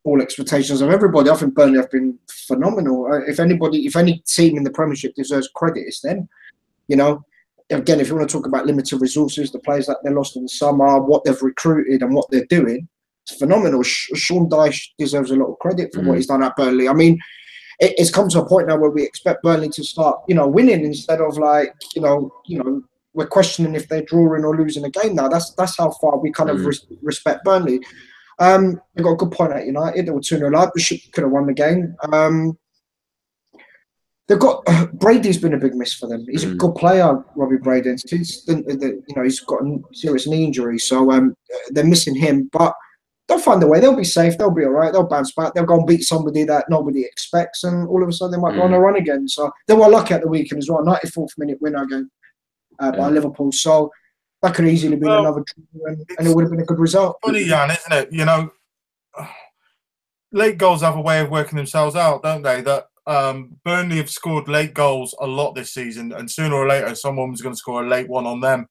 [SPEAKER 4] all expectations of everybody. I think Burnley have been phenomenal. If any team in the Premiership deserves credit, it's them. Again, if you want to talk about limited resources, the players that they lost in the summer, what they've recruited and what they're doing, it's phenomenal. Sean Dyche deserves a lot of credit for what he's done at Burnley. I mean, it's come to a point now where we expect Burnley to start, winning instead of we're questioning if they're drawing or losing a game now. That's how far we kind of respect Burnley. They got a good point at United. They were 2-0 up. They could have won the game. They've got Brady's been a big miss for them. He's a good player, Robbie Brady. He's got a serious knee injury, so they're missing him. But they'll find a way. They'll be safe. They'll be all right. They'll bounce back. They'll go and beat somebody that nobody expects, and all of a sudden they might go on a run again. So they were lucky at the weekend as well. 94th minute winner again by Liverpool. So that could easily be another draw, and it would have been a good result.
[SPEAKER 3] Funny, Jan, isn't it? Late goals have a way of working themselves out, don't they? That Burnley have scored late goals a lot this season, and sooner or later someone's going to score a late one on them.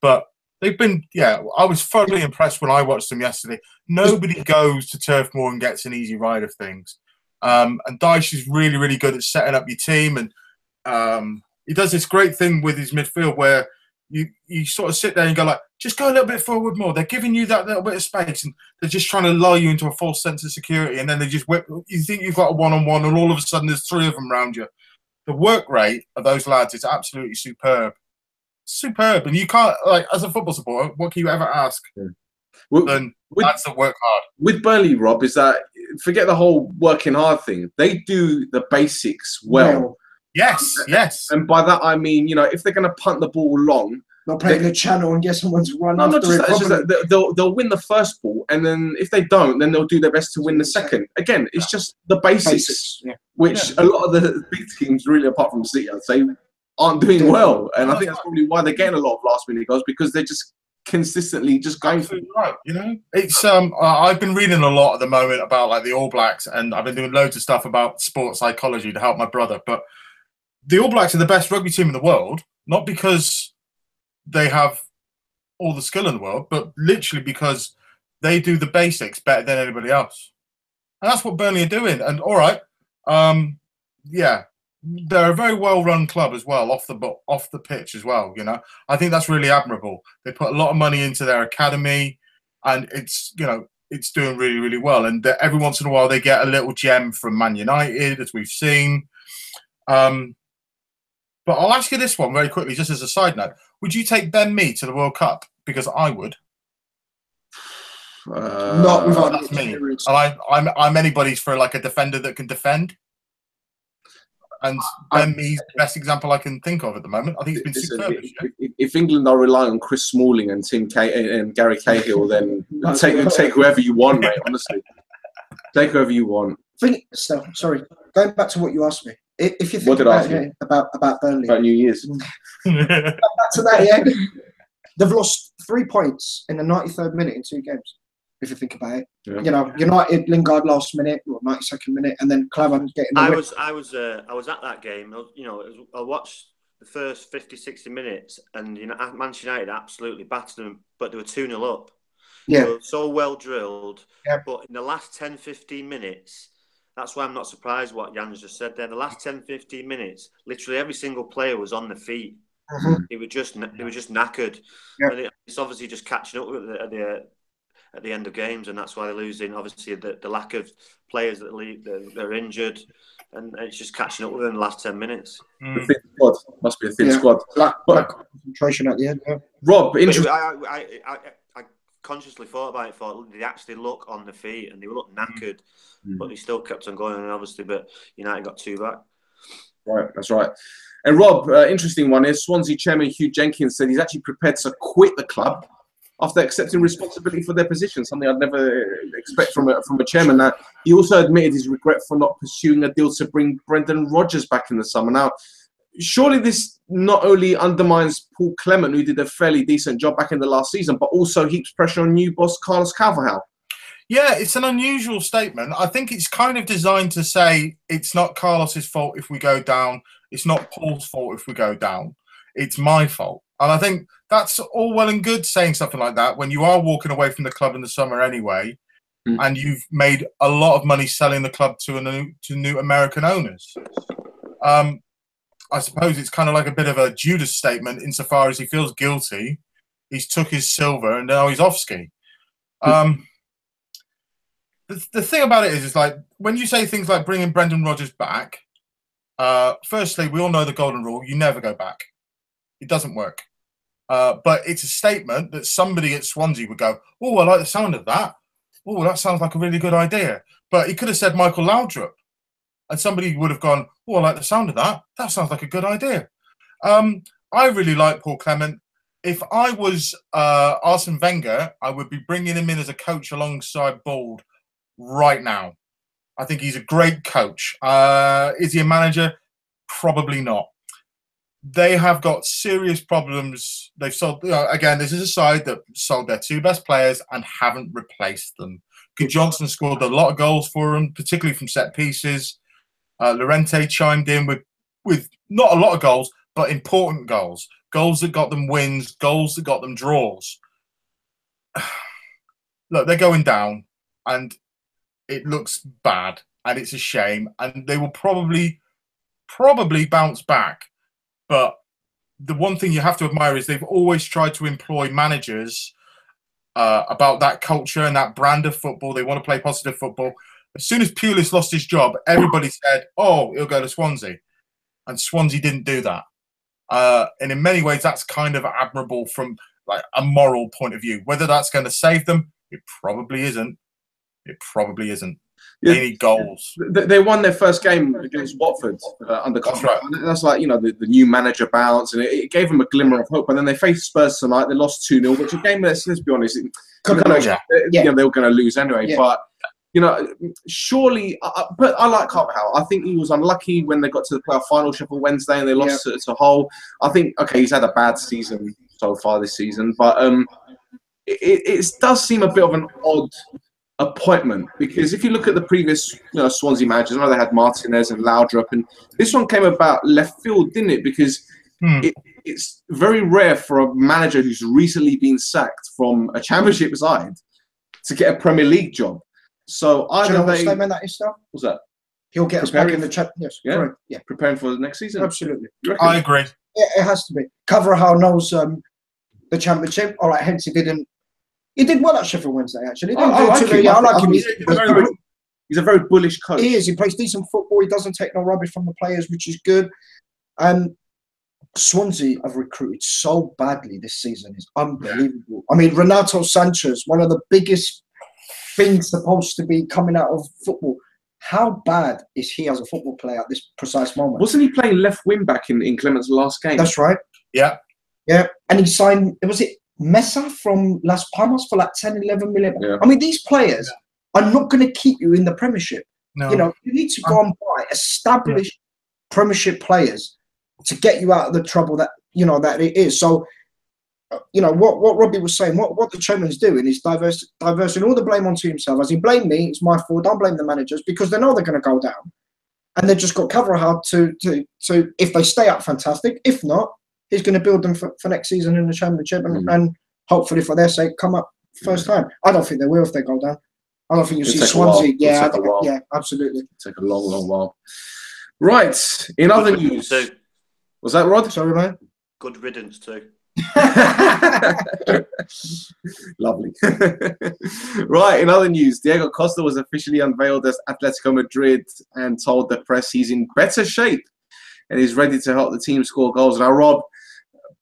[SPEAKER 3] But they've been, I was thoroughly impressed when I watched them yesterday. Nobody goes to Turf Moor and gets an easy ride of things. And Dyche is really, really good at setting up your team, and he does this great thing with his midfield where you sort of sit there and go like, just go a little bit forward more. They're giving you that little bit of space, and they're just trying to lull you into a false sense of security, and then they just whip. You think you've got a one-on-one, and all of a sudden there's 3 of them around you. The work rate of those lads is absolutely superb. Superb. And you can't, as a football supporter, what can you ever ask? Then lads that work hard.
[SPEAKER 1] With Burnley, Rob, is that, forget the whole working hard thing. They do the basics well.
[SPEAKER 3] Yes.
[SPEAKER 1] And by that I mean, if they're going to punt the ball long,
[SPEAKER 4] they'll play the channel and get someone's run after it.
[SPEAKER 1] It's just that they'll win the first ball, and then if they don't, then they'll do their best to win the second. Again, it's just the basics. Which a lot of the big teams, really, apart from City, I'd say, aren't doing well. And I think that's probably why they're getting a lot of last-minute goals, because they're just consistently just going for it.
[SPEAKER 3] Right, it's I've been reading a lot at the moment about the All Blacks, and I've been doing loads of stuff about sports psychology to help my brother. But the All Blacks are the best rugby team in the world, not because they have all the skill in the world, but literally because they do the basics better than anybody else. And that's what Burnley are doing. And all right, they're a very well-run club as well, off the pitch as well. I think that's really admirable. They put a lot of money into their academy, and it's doing really, really well. And every once in a while they get a little gem from Man United, as we've seen. But I'll ask you this one very quickly, just as a side note. Would you take Ben Mee to the World Cup? Because I would.
[SPEAKER 4] Not without
[SPEAKER 3] that's me. And I'm anybody's for a defender that can defend. And Ben Mee's the best example I can think of at the moment. I think he's been superb.
[SPEAKER 1] If England are relying on Chris Smalling and and Gary Cahill, then take whoever you want, mate. Honestly, take whoever you want.
[SPEAKER 4] Stel, sorry, going back to what you asked me. If you think about Burnley,
[SPEAKER 1] about New Year's,
[SPEAKER 4] back to that, they've lost 3 points in the 93rd minute in 2 games. if you think about it.
[SPEAKER 1] Yeah.
[SPEAKER 4] You know, United, Lingard last minute or 92nd minute, and then Clement getting the
[SPEAKER 2] I
[SPEAKER 4] win.
[SPEAKER 2] was at that game. I watched the first 50, 60 minutes, and Manchester United absolutely battered them, but they were 2-0 up.
[SPEAKER 4] Yeah.
[SPEAKER 2] They were so well drilled.
[SPEAKER 4] Yeah.
[SPEAKER 2] But in the last 10, 15 minutes, that's why I'm not surprised what Jan's just said there. The last 10, 15 minutes, literally every single player was on the feet.
[SPEAKER 4] Mm-hmm.
[SPEAKER 2] They were just knackered.
[SPEAKER 4] Yeah.
[SPEAKER 2] And it's obviously just catching up with it at the end of games, and that's why they're losing. Obviously, the lack of players they're injured, and it's just catching up with them in the last 10 minutes.
[SPEAKER 1] The thin squad must be a thin squad.
[SPEAKER 4] Lack concentration at the end. Yeah.
[SPEAKER 1] Rob, interesting.
[SPEAKER 2] I consciously thought about it. Thought they actually look on the feet, and they look knackered, but they still kept on going. And obviously, but United got 2 back.
[SPEAKER 1] Right, that's right. And Rob, interesting one is Swansea chairman Hugh Jenkins said he's actually prepared to quit the club after accepting responsibility for their position, something I'd never expect from a chairman. Now, he also admitted his regret for not pursuing a deal to bring Brendan Rodgers back in the summer. Now, surely this not only undermines Paul Clement, who did a fairly decent job back in the last season, but also heaps pressure on new boss Carlos Carvalhal.
[SPEAKER 3] Yeah, it's an unusual statement. I think it's kind of designed to say it's not Carlos's fault if we go down. It's not Paul's fault if we go down. It's my fault. And I think that's all well and good saying something like that when you are walking away from the club in the summer anyway, and you've made a lot of money selling the club to new American owners. I suppose it's kind of like a bit of a Judas statement insofar as he feels guilty. He's took his silver and now he's off ski. The thing about it is like when you say things like bringing Brendan Rodgers back, firstly, we all know the golden rule. You never go back. It doesn't work. But it's a statement that somebody at Swansea would go, oh, I like the sound of that. Oh, that sounds like a really good idea. But he could have said Michael Laudrup. And somebody would have gone, oh, I like the sound of that. That sounds like a good idea. I really like Paul Clement. If I was Arsene Wenger, I would be bringing him in as a coach alongside Bald right now. I think he's a great coach. Is he a manager? Probably not. They have got serious problems. They've sold, again, this is a side that sold their 2 best players and haven't replaced them. Good Johnson scored a lot of goals for them, particularly from set pieces. Llorente chimed in with not a lot of goals, but important goals. Goals that got them wins, goals that got them draws. Look, they're going down, and it looks bad, and it's a shame, and they will probably bounce back. But the one thing you have to admire is they've always tried to employ managers about that culture and that brand of football. They want to play positive football. As soon as Pulis lost his job, everybody said, oh, he'll go to Swansea. And Swansea didn't do that. And in many ways, that's kind of admirable from like a moral point of view. Whether that's going to save them, it probably isn't. It probably isn't.
[SPEAKER 1] Yeah.
[SPEAKER 3] They need goals.
[SPEAKER 1] They won their first game against Watford under contract.
[SPEAKER 3] That's right.
[SPEAKER 1] That's like, the new manager bounce, and it gave them a glimmer of hope. And then they faced Spurs tonight. They lost 2-0, which a game, let's be honest, they were going to lose anyway.
[SPEAKER 4] Yeah.
[SPEAKER 1] But, surely, but I like Carvalhal. I think he was unlucky when they got to the playoff final, Sheffield Wednesday, and they lost to Hull. I think, okay, he's had a bad season so far this season, but it does seem a bit of an odd appointment, because if you look at the previous Swansea managers, I know they had Martinez and Laudrup, and this one came about left field, didn't it? Because it's very rare for a manager who's recently been sacked from a championship side to get a Premier League job. So
[SPEAKER 4] Do you know what statement that is, Stel?
[SPEAKER 1] What's that?
[SPEAKER 4] He'll get us back in the Champions. Yes, correct. Yeah,
[SPEAKER 1] preparing for the next season.
[SPEAKER 4] Absolutely.
[SPEAKER 3] I agree.
[SPEAKER 4] Yeah, it has to be. Carvalhal knows the Championship. All right, hence he did well at Sheffield Wednesday, actually.
[SPEAKER 1] I like him. He's a very bullish coach.
[SPEAKER 4] He is. He plays decent football. He doesn't take no rubbish from the players, which is good. Swansea have recruited so badly this season. It's unbelievable. I mean, Renato Sanchez, one of the biggest things supposed to be coming out of football. How bad is he as a football player at this precise moment?
[SPEAKER 1] Wasn't he playing left wing back in Clement's last game?
[SPEAKER 4] That's right.
[SPEAKER 3] Yeah.
[SPEAKER 4] Yeah. And he signed, was it Mesa from Las Palmas for like 10, 11 million?
[SPEAKER 1] Yeah.
[SPEAKER 4] I mean, these players are not going to keep you in the Premiership.
[SPEAKER 3] No.
[SPEAKER 4] You need to go and buy established Premiership players to get you out of the trouble that, that it is. So you know, what Robbie was saying, what the chairman's doing is diversing all the blame onto himself. As he blame me, it's my fault. Don't blame the managers, because they know they're going to go down, and they've just got cover hard to if they stay up, fantastic. If not, he's going to build them for next season in the Championship, and hopefully for their sake come up first time. I don't think they will if they go down. I don't think you'll see Swansea. Yeah, yeah, absolutely.
[SPEAKER 1] It'll take a long while. Right. In other news, was that Rod?
[SPEAKER 4] Sorry, man.
[SPEAKER 2] Good riddance too.
[SPEAKER 1] Lovely. Right, in other news, Diego Costa was officially unveiled as Atletico Madrid and told the press he's in better shape and is ready to help the team score goals. Now, Rob,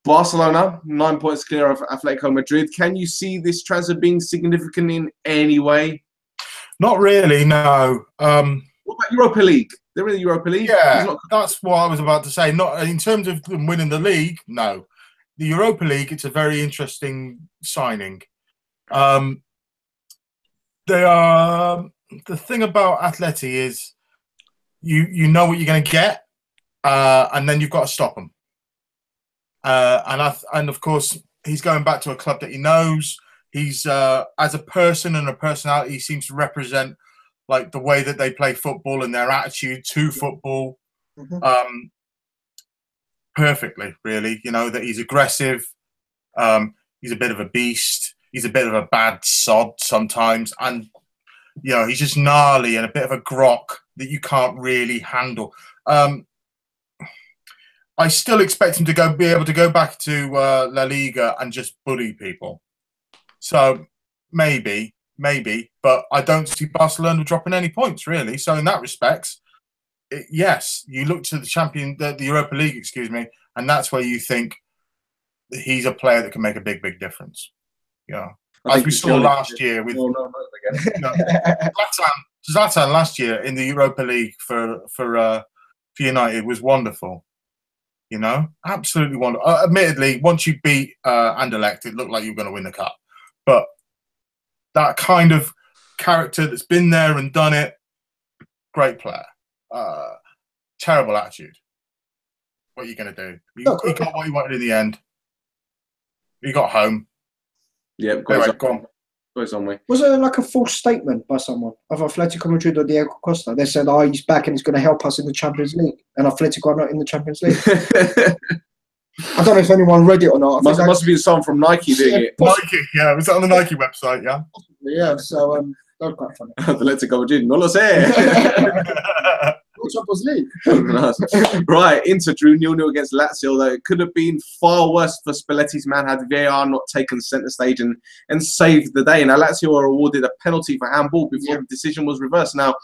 [SPEAKER 1] Barcelona, 9 points clear of Atletico Madrid. Can you see this transfer being significant in any way?
[SPEAKER 3] Not really, no.
[SPEAKER 1] What about Europa League? They're in the Europa League?
[SPEAKER 3] Yeah, that's what I was about to say. Not in terms of them winning the league, no. The Europa League, it's a very interesting signing. They are, the thing about Atleti is you know what you're going to get, and then you've got to stop them. And of course, he's going back to a club that he knows. He's as a person and a personality, he seems to represent like the way that they play football and their attitude to football perfectly, really. You know, that he's aggressive, he's a bit of a beast, he's a bit of a bad sod sometimes, and you know, he's just gnarly and a bit of a grok that you can't really handle. I still expect him to be able to go back to La Liga and just bully people. So maybe, but I don't see Barcelona dropping any points, really. So in that respect, yes, you look to the Europa League, excuse me, and that's where you think that he's a player that can make a big difference. You know, as we saw last year with Zlatan last year in the Europa League for United was wonderful. You know, absolutely wonderful. Admittedly, once you beat Anderlecht, it looked like you were going to win the cup. But that kind of character that's been there and done it, great player. Terrible attitude. What are you going to do? He got what he wanted in the end. He got home.
[SPEAKER 1] Yeah, goes on me.
[SPEAKER 4] Was it like a false statement by someone of Atletico Madrid or Diego Costa? They said, "Oh, he's back and he's going to help us in the Champions League," and Atletico are not in the Champions League. I don't know if anyone read it or not.
[SPEAKER 1] Must have been someone from Nike doing it.
[SPEAKER 3] Nike, yeah, it was on the Nike website, yeah.
[SPEAKER 4] Yeah, so that was quite funny.
[SPEAKER 1] Atletico Madrid, no lo sé.
[SPEAKER 4] Champions League.
[SPEAKER 1] Right, Inter drew 0-0 against Lazio, though it could have been far worse for Spalletti's man had VAR not taken centre stage and saved the day. Now, Lazio were awarded a penalty for handball before the decision was reversed. Now,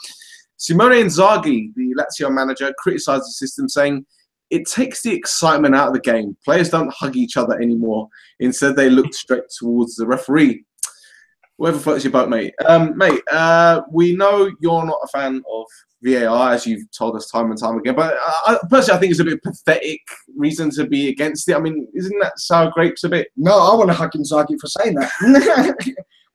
[SPEAKER 1] Simone Inzaghi, the Lazio manager, criticised the system, saying, "It takes the excitement out of the game. Players don't hug each other anymore. Instead, they look straight towards the referee." Whatever floats your boat, mate. We know you're not a fan of VAR, as you've told us time and time again. But personally, I think it's a bit pathetic reason to be against it. I mean, isn't that sour grapes a bit?
[SPEAKER 4] No, I want to hug Inzaghi for saying that.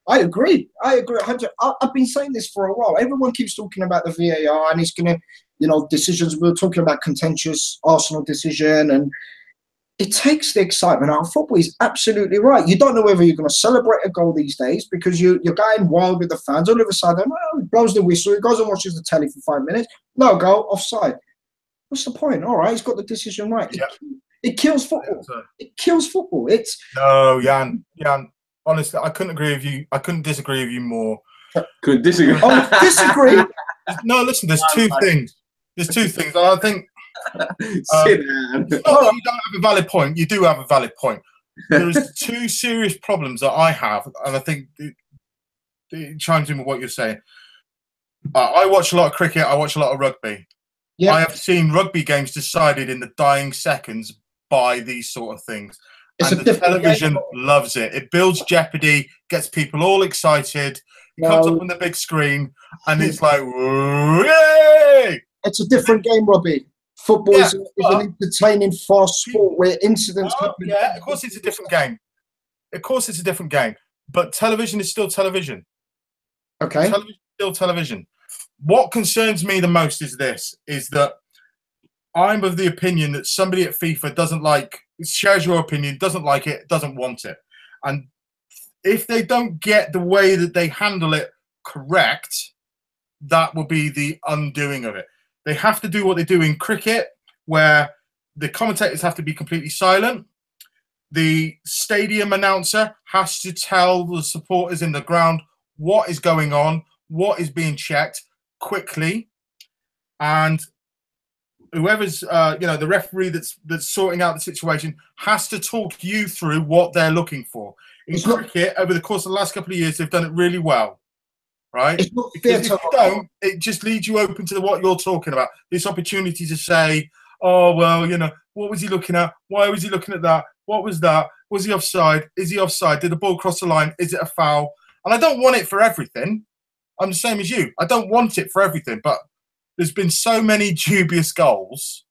[SPEAKER 4] I agree. I've been saying this for a while. Everyone keeps talking about the VAR and it's going to, you know, decisions. We were talking about contentious Arsenal decision, and it takes the excitement out of football. He's absolutely right. You don't know whether you're going to celebrate a goal these days because you're going wild with the fans. All of a sudden, he blows the whistle. He goes and watches the telly for 5 minutes. No goal, offside. What's the point? All right, he's got the decision right. Yeah. It kills football. It kills football.
[SPEAKER 3] No, Jan. Honestly, I couldn't agree with you. I couldn't disagree with you more.
[SPEAKER 1] Couldn't disagree.
[SPEAKER 4] Oh, disagree?
[SPEAKER 3] No, listen. There's two things. I think.
[SPEAKER 1] Sit down.
[SPEAKER 3] You don't have a valid point. You do have a valid point. There's two serious problems that I have, and I think it chimes in with what you're saying. I watch a lot of cricket. I watch a lot of rugby. Yeah. I have seen rugby games decided in the dying seconds by these sort of things. And the television loves it. It builds jeopardy, gets people all excited. It comes up on the big screen, and it's like, yay!
[SPEAKER 4] It's a different game, Robbie. Football is an entertaining, fast sport where incidents happen.
[SPEAKER 3] Yeah, of course it's a different game. But television is still television.
[SPEAKER 4] Okay.
[SPEAKER 3] Television is still television. What concerns me the most is this, is that I'm of the opinion that somebody at FIFA shares your opinion, doesn't like it, doesn't want it. And if they don't get the way that they handle it correct, that will be the undoing of it. They have to do what they do in cricket, where the commentators have to be completely silent. The stadium announcer has to tell the supporters in the ground what is going on, what is being checked quickly, and whoever's the referee that's sorting out the situation has to talk you through what they're looking for. In cricket, over the course of the last couple of years, they've done it really well, right? Because if you don't, it just leaves you open to what you're talking about. This opportunity to say, oh, well, what was he looking at? Why was he looking at that? What was that? Was he offside? Is he offside? Did the ball cross the line? Is it a foul? And I don't want it for everything. I'm the same as you. I don't want it for everything, but there's been so many dubious goals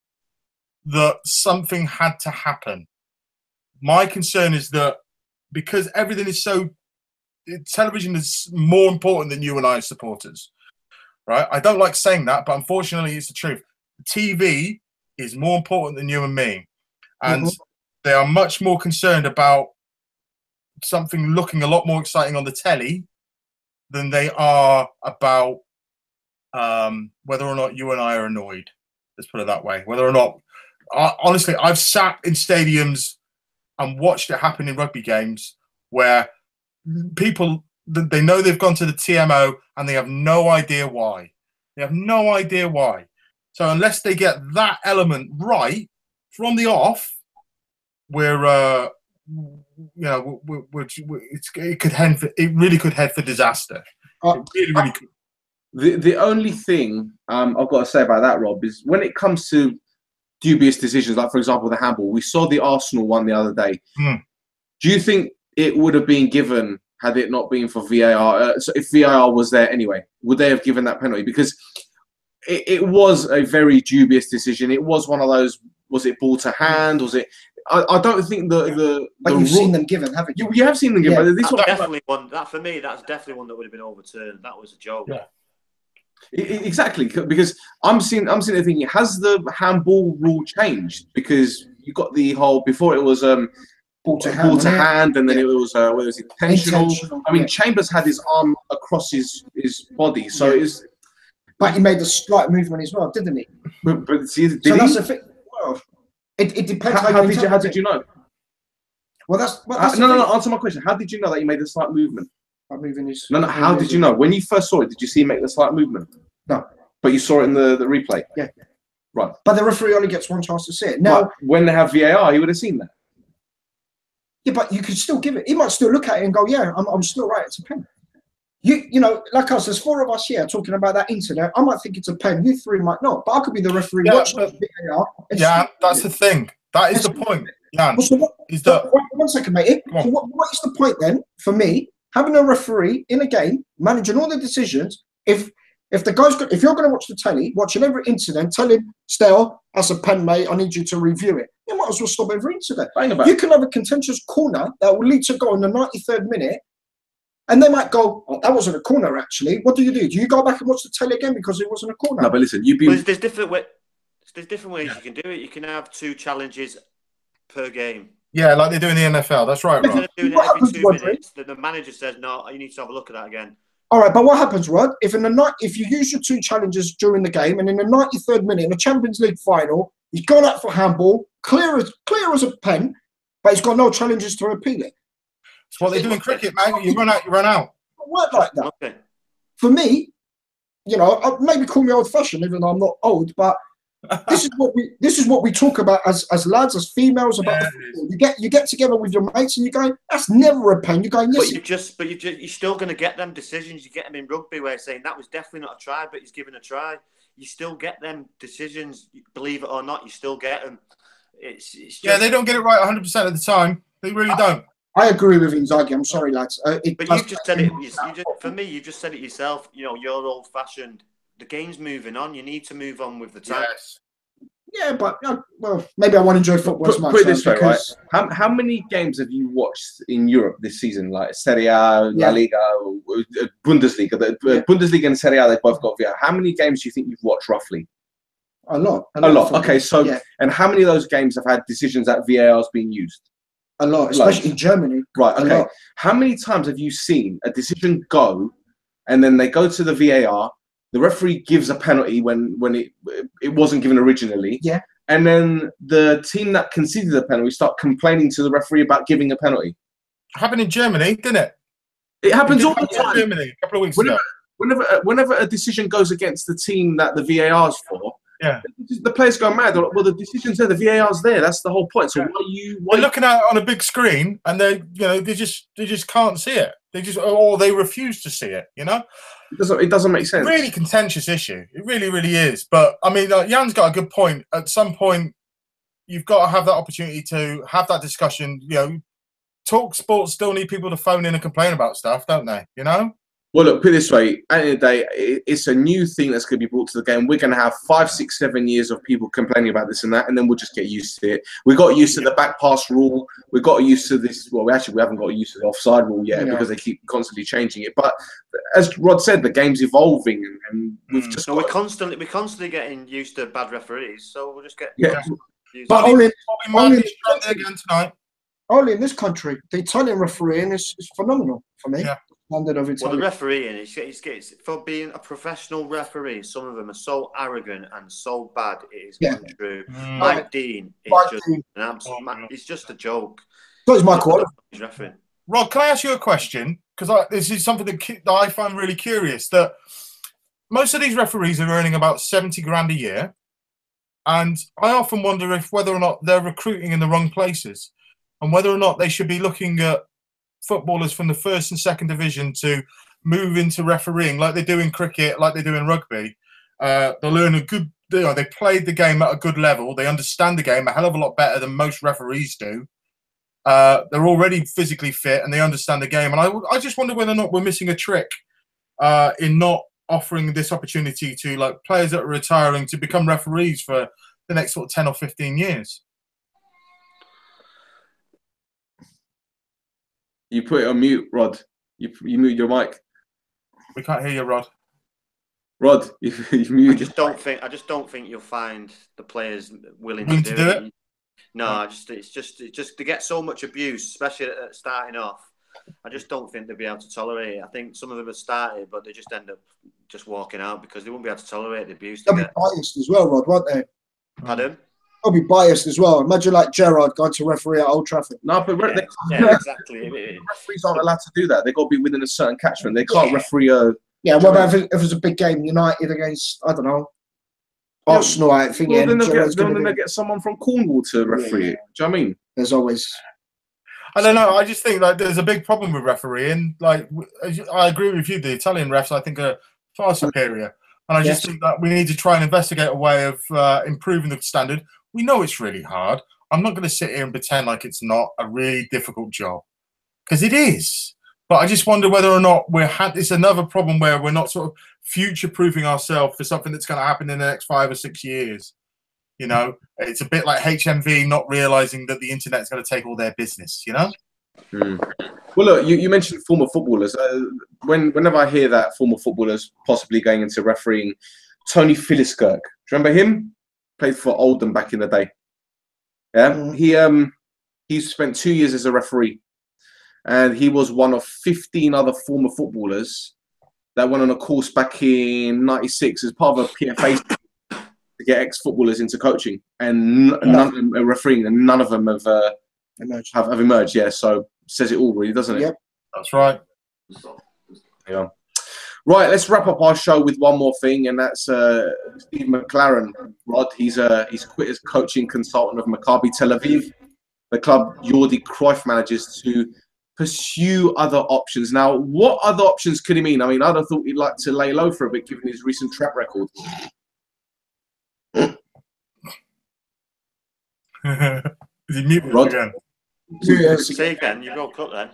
[SPEAKER 3] that something had to happen. My concern is that because everything is television is more important than you and I as supporters, right? I don't like saying that, but unfortunately it's the truth. TV is more important than you and me. And they are much more concerned about something looking a lot more exciting on the telly than they are about whether or not you and I are annoyed. Let's put it that way. Whether or not, honestly, I've sat in stadiums and watched it happen in rugby games where people, they know they've gone to the TMO and they have no idea why. They have no idea why. So unless they get that element right from the off, it really could head for disaster. It really could.
[SPEAKER 1] The only thing I've got to say about that, Rob, is when it comes to dubious decisions, like, for example, the handball, we saw the Arsenal one the other day. Do you think it would have been given had it not been for VAR? So if VAR was there anyway, would they have given that penalty? Because it was a very dubious decision. It was one of those, was it ball to hand? Was it... I don't think But
[SPEAKER 4] you've seen them given, haven't you?
[SPEAKER 1] You have seen them given.
[SPEAKER 2] Yeah.
[SPEAKER 1] This
[SPEAKER 2] That's definitely one. That for me, that's definitely one that would have been overturned. That was a joke.
[SPEAKER 3] Yeah.
[SPEAKER 1] Exactly, because I'm sitting there thinking, has the handball rule changed? Because you got the whole, before it was ball to hand, and then it was whether it was intentional. I mean, Chambers had his arm across his body, so it was.
[SPEAKER 4] But he made a slight movement as well, didn't he?
[SPEAKER 1] But see,
[SPEAKER 4] that's the thing. Well, it depends.
[SPEAKER 1] How did you know?
[SPEAKER 4] Well, that's
[SPEAKER 1] no. Answer my question. How did you know that he made a slight movement?
[SPEAKER 4] Moving his
[SPEAKER 1] no. How did you know? When you first saw it, did you see him make the slight movement?
[SPEAKER 4] No.
[SPEAKER 1] But you saw it in the replay?
[SPEAKER 4] Yeah.
[SPEAKER 1] Right.
[SPEAKER 4] But the referee only gets one chance to see it. Now,
[SPEAKER 1] when they have VAR, he would have seen that.
[SPEAKER 4] Yeah, but you could still give it. He might still look at it and go, yeah, I'm still right, it's a pen. You know, like us, there's four of us here talking about that incident. I might think it's a pen. You three might not. But I could be the referee watching VAR.
[SPEAKER 3] Yeah, that's the thing. That is the point. Yeah.
[SPEAKER 4] One second, mate. So what is the point then, for me, having a referee in a game, managing all the decisions, if you're going to watch the telly, watching every incident, tell him, Stel, that's a pen, mate, I need you to review it. You might as well stop every incident. You can have a contentious corner that will lead to a goal in the 93rd minute, and they might go, oh, that wasn't a corner, actually. What do? Do you go back and watch the telly again because it wasn't a corner?
[SPEAKER 1] No, but listen,
[SPEAKER 2] there's different ways you can do it. You can have 2 challenges per game.
[SPEAKER 3] Yeah, like they do in the NFL. That's right, Rod.
[SPEAKER 2] Doing it every 2 minutes, the manager says, no, you need to have a look at that again.
[SPEAKER 4] All right, but what happens, Rod? If you use your 2 challenges during the game, and in the 93rd minute in the Champions League final, he's gone out for handball, clear as a pen, but he's got no challenges to appeal it.
[SPEAKER 3] It's what they do in cricket, man. You run out, you run out.
[SPEAKER 4] It work like that.
[SPEAKER 2] Okay.
[SPEAKER 4] For me, maybe call me old-fashioned, even though I'm not old, but this is what we talk about as lads, as females, about the football. You get together with your mates and you go, that's never a pen. You're going, yes.
[SPEAKER 2] But you're still going to get them decisions. You get them in rugby where you're saying that was definitely not a try, but he's given a try. You still get them decisions, believe it or not. You still get them. It's just...
[SPEAKER 3] Yeah, they don't get it right 100% of the time. They really don't.
[SPEAKER 4] I agree with Inzaghi. I'm sorry, lads.
[SPEAKER 2] But you've just said it. For me, you've just said it yourself. You're old-fashioned. The game's moving on. You need to move on with the time.
[SPEAKER 3] Yes.
[SPEAKER 4] Yeah, but maybe I won't enjoy football as much.
[SPEAKER 1] Put it this way, right? How many games have you watched in Europe this season, like Serie A, La Liga, Bundesliga? Bundesliga and Serie A, they both got VR. How many games do you think you've watched roughly?
[SPEAKER 4] A lot.
[SPEAKER 1] A lot. Okay, so and how many of those games have had decisions that VAR has been used?
[SPEAKER 4] A lot, especially in Germany.
[SPEAKER 1] Right. Okay. How many times have you seen a decision go, and then they go to the VAR? The referee gives a penalty when it wasn't given originally.
[SPEAKER 4] Yeah.
[SPEAKER 1] And then the team that conceded the penalty start complaining to the referee about giving a penalty.
[SPEAKER 3] Happened in Germany, didn't it?
[SPEAKER 1] It happens all the time.
[SPEAKER 3] Germany, a couple of weeks ago.
[SPEAKER 1] Whenever a decision goes against the team that the VAR's for,
[SPEAKER 3] yeah,
[SPEAKER 1] the players go mad. They're like, well, the decision's there, the VAR's there. That's the whole point. So why
[SPEAKER 3] they're looking at it on a big screen, and they just can't see it. They refuse to see it.
[SPEAKER 1] It doesn't make sense.
[SPEAKER 3] Really contentious issue. It really, really is. But I mean, Jan's got a good point. At some point, you've got to have that opportunity to have that discussion. Talk sports still need people to phone in and complain about stuff, don't they?
[SPEAKER 1] Well, look, put it this way. At the end of the day, it's a new thing that's going to be brought to the game. We're going to have 5, 6, 7 years of people complaining about this and that, and then we'll just get used to it. We got used to the back pass rule. We got used to this. Well, we haven't got used to the offside rule yet because they keep constantly changing it. But as Rod said, the game's evolving, and we've just.
[SPEAKER 2] We're constantly getting used to bad referees, so we'll just get.
[SPEAKER 4] But
[SPEAKER 3] only again tonight.
[SPEAKER 4] Only in this country, the Italian refereeing is phenomenal for me.
[SPEAKER 3] Yeah.
[SPEAKER 2] Well, the refereeing, it's for being a professional referee. Some of them are so arrogant and so bad. It is untrue. Mike Dean is just an absolute. It's just a joke.
[SPEAKER 4] So is Michael.
[SPEAKER 3] Rod, can I ask you a question? Because this is something that I find really curious. That most of these referees are earning about 70 grand a year, and I often wonder whether or not they're recruiting in the wrong places, and whether or not they should be looking at footballers from the first and second division to move into refereeing like they do in cricket, like they do in rugby. They'll learn they played the game at a good level. They understand the game a hell of a lot better than most referees do. They're already physically fit and they understand the game. And I just wonder whether or not we're missing a trick in not offering this opportunity to players that are retiring to become referees for the next sort of 10 or 15 years.
[SPEAKER 1] You put it on mute, Rod. You mute your mic.
[SPEAKER 3] We can't hear you, Rod.
[SPEAKER 1] Rod, you mute.
[SPEAKER 2] I just don't think you'll find the players willing to do it. No, it's just to get so much abuse, especially at starting off. I just don't think they'll be able to tolerate it. I think some of them have started, but they just end up just walking out because they won't be able to tolerate the abuse.
[SPEAKER 4] They'll be biased as well, Rod, won't they?
[SPEAKER 2] Pardon?
[SPEAKER 4] They'll be biased as well. Imagine Gerrard going to referee at Old Trafford.
[SPEAKER 1] No, but
[SPEAKER 2] exactly.
[SPEAKER 1] Referees aren't allowed to do that. They've got to be within a certain catchment. They can't referee
[SPEAKER 4] what about if it's a big game, United against, I don't know, Arsenal, I think.
[SPEAKER 1] Well, then they'll get someone from Cornwall to referee it. Do you know what I mean?
[SPEAKER 4] There's always...
[SPEAKER 3] I don't know. I just think there's a big problem with refereeing. I agree with you. The Italian refs, I think, are far superior. And I just think that we need to try and investigate a way of improving the standard. We know it's really hard. I'm not going to sit here and pretend like it's not a really difficult job, because it is. But I just wonder whether or not it's another problem where we're not sort of future-proofing ourselves for something that's going to happen in the next 5 or 6 years. It's a bit like HMV not realising that the internet's going to take all their business,
[SPEAKER 1] Well, look, you mentioned former footballers. Whenever I hear that former footballers possibly going into refereeing, Tony Philliskirk, do you remember him? Played for Oldham back in the day. Yeah, he spent 2 years as a referee, and he was one of 15 other former footballers that went on a course back in '96 as part of a PFA to get ex-footballers into coaching, and none of them are refereeing, and none of them have emerged. Yeah, so says it all, really, doesn't it?
[SPEAKER 4] Yep,
[SPEAKER 3] that's right.
[SPEAKER 1] Yeah. Right, let's wrap up our show with one more thing, and that's Steve McClaren. Rod, he's quit as coaching consultant of Maccabi Tel Aviv, the club Jordi Cruyff manages, to pursue other options. Now, what other options could he mean? I mean, I'd have thought he'd like to lay low for a bit, given his recent track record.
[SPEAKER 3] Is he muted again?
[SPEAKER 2] Say again, you broke up then.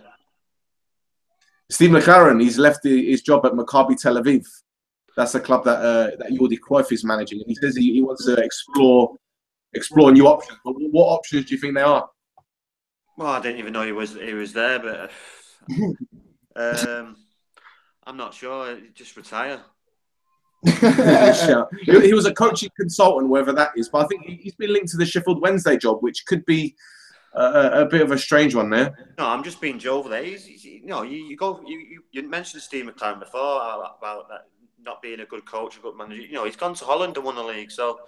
[SPEAKER 1] Steve McClaren, he's left his job at Maccabi Tel Aviv. That's the club that Jordi Cruyff is managing. And he says he wants to explore new options. But what options do you think they are?
[SPEAKER 2] Well, I didn't even know he was there, but I'm not sure. Just retire.
[SPEAKER 1] He was a coaching consultant, whether that is. But I think he's been linked to the Sheffield Wednesday job, which could be a bit of a strange one there.
[SPEAKER 2] No, I'm just being Joe over there. You mentioned Steve McClaren before about that not being a good coach, a good manager. He's gone to Holland and won the league, so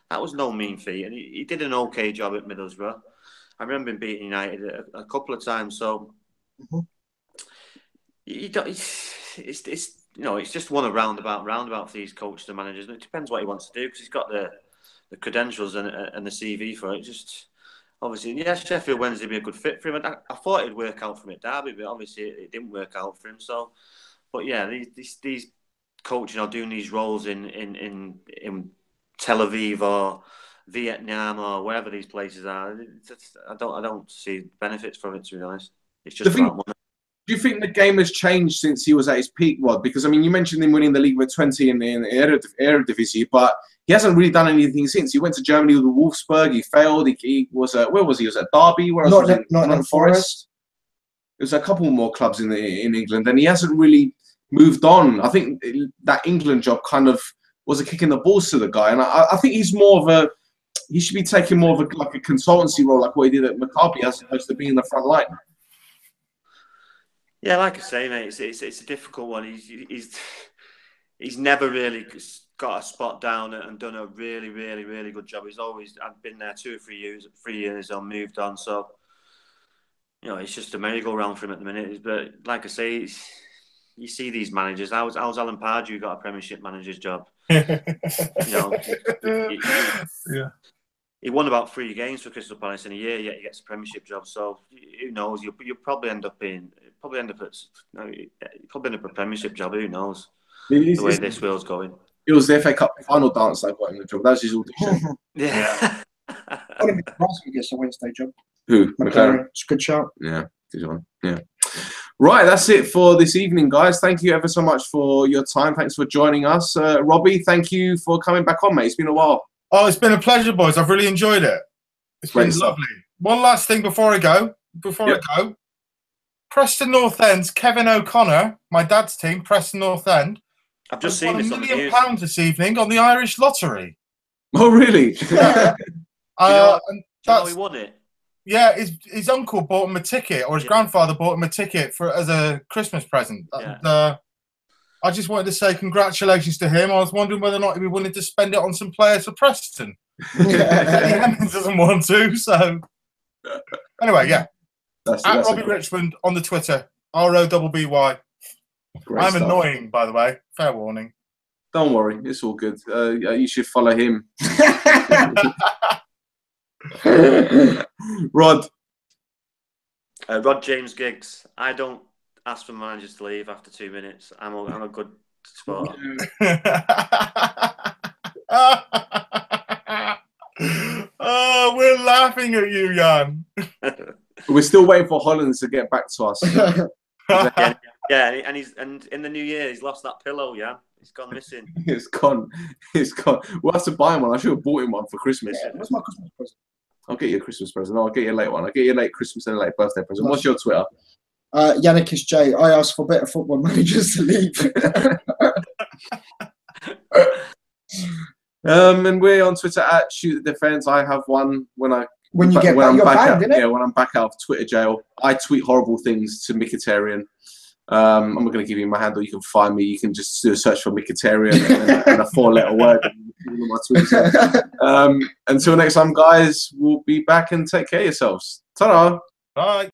[SPEAKER 2] that was no mean feat, and he did an okay job at Middlesbrough. I remember him beating United a couple of times. So it's just one roundabout for these coaches and managers. And it depends what he wants to do, because he's got the credentials and the CV for it. Just obviously, yes, Sheffield Wednesday would be a good fit for him. I thought it'd work out for him at Derby, but obviously it didn't work out for him. So, but yeah, these coaching or doing these roles in Tel Aviv or Vietnam or wherever these places are, I don't see benefits from it, to be honest. It's just about money.
[SPEAKER 1] Do you think the game has changed since he was at his peak, Rod? Because, I mean, you mentioned him winning the league with 20 in the Eredivisie, but he hasn't really done anything since. He went to Germany with Wolfsburg. He failed. He was where was he? He was at Derby. Where else was he? Nottingham Forest. There's a couple more clubs in England, and he hasn't really moved on. I think that England job kind of was a kick in the balls to the guy, and I think he's more of he should be taking more of a consultancy role, like what he did at Maccabi, as opposed to being in the front line.
[SPEAKER 2] Yeah, like I say, mate, it's a difficult one. He's never really got a spot down and done a really, really, really good job. I've been there 2 or 3 years and moved on. So, it's just a merry-go-round for him at the minute. But like I say, you see these managers. How's Alan Pardew got a Premiership manager's job? He won about 3 games for Crystal Palace in a year, yet he gets a Premiership job. So who knows? You'll probably end up a Premiership job. Who knows? The way this world's going.
[SPEAKER 1] It was the FA Cup final dance that got him the job. That's his audition.
[SPEAKER 2] Yeah.
[SPEAKER 4] I wouldn't be surprised if he gets a Wednesday job.
[SPEAKER 1] Who? McClaren.
[SPEAKER 4] It's a good shout.
[SPEAKER 1] Yeah, good one. Yeah. Right, that's it for this evening, guys. Thank you ever so much for your time. Thanks for joining us. Robbie, thank you for coming back on, mate. It's been a while.
[SPEAKER 3] Oh, it's been a pleasure, boys. I've really enjoyed it. It's been lovely. One last thing before I go. Preston North End's Kevin O'Connor, my dad's team, Preston North End.
[SPEAKER 2] I've just seen this on the news.
[SPEAKER 3] £1 million this evening on the Irish lottery.
[SPEAKER 1] Oh, really?
[SPEAKER 3] Yeah.
[SPEAKER 2] He won it.
[SPEAKER 3] Yeah, his uncle bought him a ticket, or his grandfather bought him a ticket as a Christmas present.
[SPEAKER 2] Yeah.
[SPEAKER 3] And, I just wanted to say congratulations to him. I was wondering whether or not he'd be willing to spend it on some players for Preston. He doesn't want to, so... Anyway, yeah. That's Robbie Richmond on the Twitter. ROBBY. I'm annoying, by the way. Fair warning.
[SPEAKER 1] Don't worry. It's all good. You should follow him. Rod.
[SPEAKER 2] Rod James Giggs. I don't ask for managers to leave after 2 minutes. I'm a good sport.
[SPEAKER 3] Oh, we're laughing at you, Jan.
[SPEAKER 1] We're still waiting for Holland to get back to us.
[SPEAKER 2] Yeah, and in the new year he's lost that pillow. Yeah, it's gone missing.
[SPEAKER 1] It's gone. We'll have to buy him one. I should have bought him one for Christmas.
[SPEAKER 4] Yeah, what's my Christmas present?
[SPEAKER 1] I'll get you a Christmas present. No, I'll get you a late one. I'll get you a late Christmas and a late birthday present. What's your Twitter?
[SPEAKER 4] Yiannakis J. I asked for better football managers to leave.
[SPEAKER 1] And we're on Twitter at Shoot the Defence. I have one when I'm back out of Twitter jail. I tweet horrible things to Mkhitaryan. I'm not going to give you my handle. You can find me. You can just do a search for Mkhitaryan and a 4-letter word. Until next time, guys, we'll be back and take care of yourselves. Ta-da!
[SPEAKER 3] Bye.